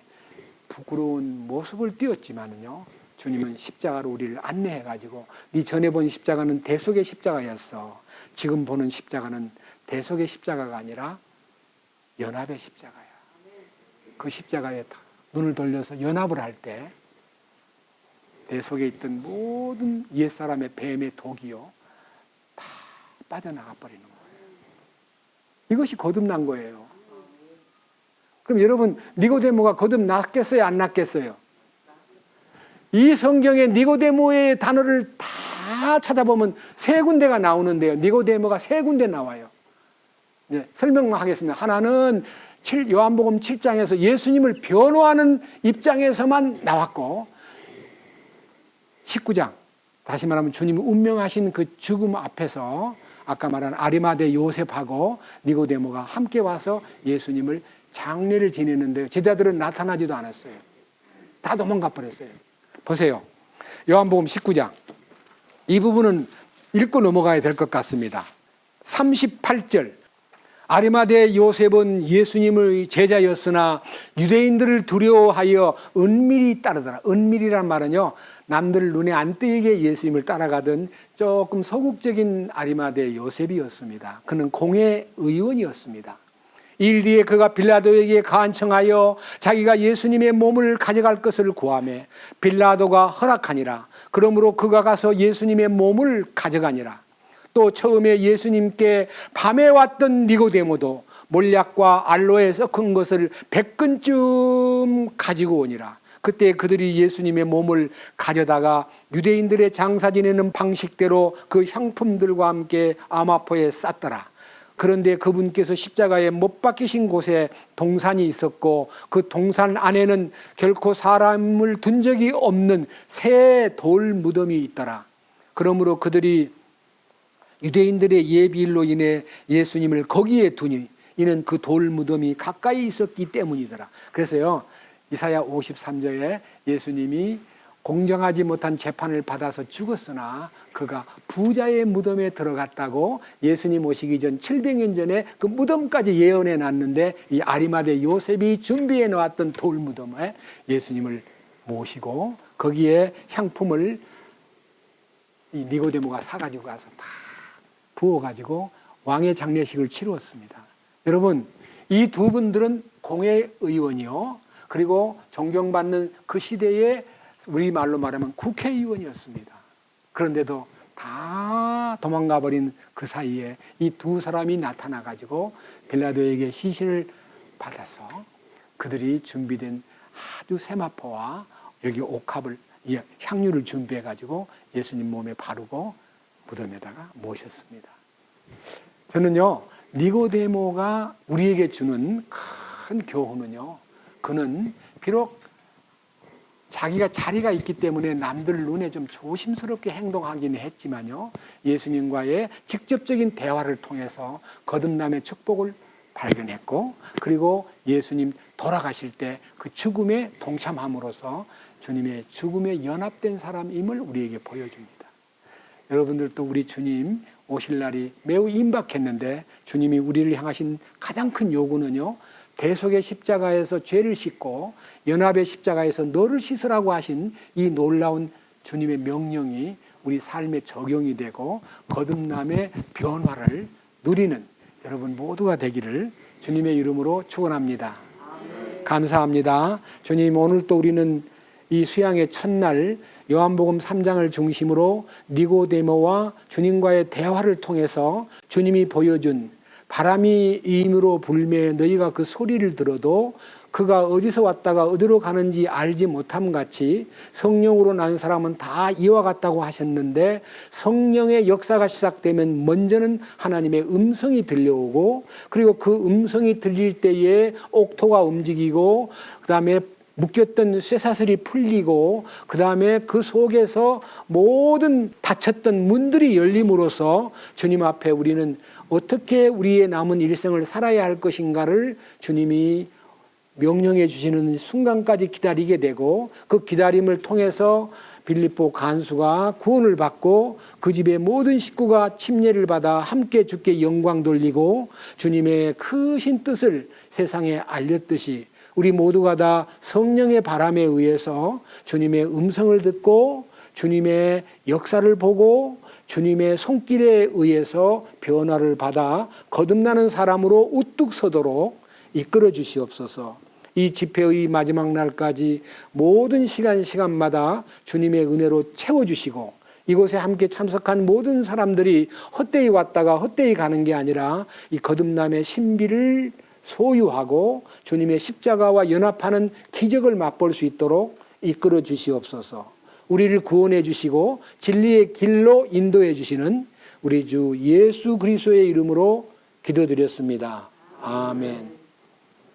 부끄러운 모습을 띄었지만은요, 주님은 십자가로 우리를 안내해가지고 네 전에 본 십자가는 대속의 십자가였어. 지금 보는 십자가는 대속의 십자가가 아니라 연합의 십자가야. 그 십자가에 눈을 돌려서 연합을 할 때 내 속에 있던 모든 옛사람의 뱀의 독이요, 다 빠져나가 버리는 거예요. 이것이 거듭난 거예요. 그럼 여러분, 니고데모가 거듭났겠어요? 안 났겠어요? 이 성경에 니고데모의 단어를 다 찾아보면 세 군데가 나오는데요. 니고데모가 세 군데 나와요. 네, 설명만 하겠습니다. 하나는 요한복음 7장에서 예수님을 변호하는 입장에서만 나왔고, 19장, 다시 말하면 주님이 운명하신 그 죽음 앞에서 아까 말한 아리마대 요셉하고 니고데모가 함께 와서 예수님을 장례를 지내는데 제자들은 나타나지도 않았어요. 다 도망가 버렸어요. 보세요. 요한복음 19장. 이 부분은 읽고 넘어가야 될 것 같습니다. 38절. 아리마대 요셉은 예수님의 제자였으나 유대인들을 두려워하여 은밀히 따르더라. 은밀이란 말은요, 남들 눈에 안 띄게 예수님을 따라가던 조금 소극적인 아리마대 요셉이었습니다. 그는 공회 의원이었습니다. 일 뒤에 그가 빌라도에게 간청하여 자기가 예수님의 몸을 가져갈 것을 구하매 빌라도가 허락하니라. 그러므로 그가 가서 예수님의 몸을 가져가니라. 또 처음에 예수님께 밤에 왔던 니고데모도 몰약과 알로에 섞은 것을 100근쯤 가지고 오니라. 그때 그들이 예수님의 몸을 가져다가 유대인들의 장사 지내는 방식대로 그 향품들과 함께 아마포에 쌌더라. 그런데 그분께서 십자가에 못 박히신 곳에 동산이 있었고 그 동산 안에는 결코 사람을 둔 적이 없는 새 돌 무덤이 있더라. 그러므로 그들이 유대인들의 예비일로 인해 예수님을 거기에 두니 이는 그 돌 무덤이 가까이 있었기 때문이더라. 그래서요, 이사야 53절에 예수님이 공정하지 못한 재판을 받아서 죽었으나 그가 부자의 무덤에 들어갔다고 예수님 오시기 전 700년 전에 그 무덤까지 예언해 놨는데, 이 아리마대 요셉이 준비해 놓았던 돌 무덤에 예수님을 모시고 거기에 향품을 이 니고데모가 사가지고 가서 다 부어가지고 왕의 장례식을 치루었습니다. 여러분, 이 두 분들은 공회의원이요, 그리고 존경받는 그 시대의 우리말로 말하면 국회의원이었습니다. 그런데도 다 도망가 버린 그 사이에 이 두 사람이 나타나가지고 빌라도에게 시신을 받아서 그들이 준비된 아주 세마포와 여기 옥합을, 향유를 준비해가지고 예수님 몸에 바르고 무덤에다가 모셨습니다. 저는요, 니고데모가 우리에게 주는 큰 교훈은요, 그는 비록 자기가 자리가 있기 때문에 남들 눈에 좀 조심스럽게 행동하기는 했지만요, 예수님과의 직접적인 대화를 통해서 거듭남의 축복을 발견했고, 그리고 예수님 돌아가실 때 그 죽음에 동참함으로써 주님의 죽음에 연합된 사람임을 우리에게 보여줍니다. 여러분들도 우리 주님 오실 날이 매우 임박했는데, 주님이 우리를 향하신 가장 큰 요구는요, 대속의 십자가에서 죄를 씻고 연합의 십자가에서 너를 씻으라고 하신 이 놀라운 주님의 명령이 우리 삶에 적용이 되고 거듭남의 변화를 누리는 여러분 모두가 되기를 주님의 이름으로 축원합니다. 감사합니다. 주님, 오늘 또 우리는 이 수양의 첫날 요한복음 3장을 중심으로 니고데모와 주님과의 대화를 통해서 주님이 보여준 바람이 임으로 불매 너희가 그 소리를 들어도 그가 어디서 왔다가 어디로 가는지 알지 못함 같이 성령으로 난 사람은 다 이와 같다고 하셨는데, 성령의 역사가 시작되면 먼저는 하나님의 음성이 들려오고, 그리고 그 음성이 들릴 때에 옥토가 움직이고, 그 다음에 묶였던 쇠사슬이 풀리고, 그 다음에 그 속에서 모든 닫혔던 문들이 열림으로써 주님 앞에 우리는 어떻게 우리의 남은 일생을 살아야 할 것인가를 주님이 명령해 주시는 순간까지 기다리게 되고, 그 기다림을 통해서 빌립보 간수가 구원을 받고 그 집의 모든 식구가 침례를 받아 함께 주께 영광 돌리고 주님의 크신 뜻을 세상에 알렸듯이, 우리 모두가 다 성령의 바람에 의해서 주님의 음성을 듣고 주님의 역사를 보고 주님의 손길에 의해서 변화를 받아 거듭나는 사람으로 우뚝 서도록 이끌어 주시옵소서. 이 집회의 마지막 날까지 모든 시간마다 주님의 은혜로 채워주시고, 이곳에 함께 참석한 모든 사람들이 헛되이 왔다가 헛되이 가는 게 아니라 이 거듭남의 신비를 소유하고 주님의 십자가와 연합하는 기적을 맛볼 수 있도록 이끌어 주시옵소서. 우리를 구원해 주시고 진리의 길로 인도해 주시는 우리 주 예수 그리스도의 이름으로 기도드렸습니다. 아멘.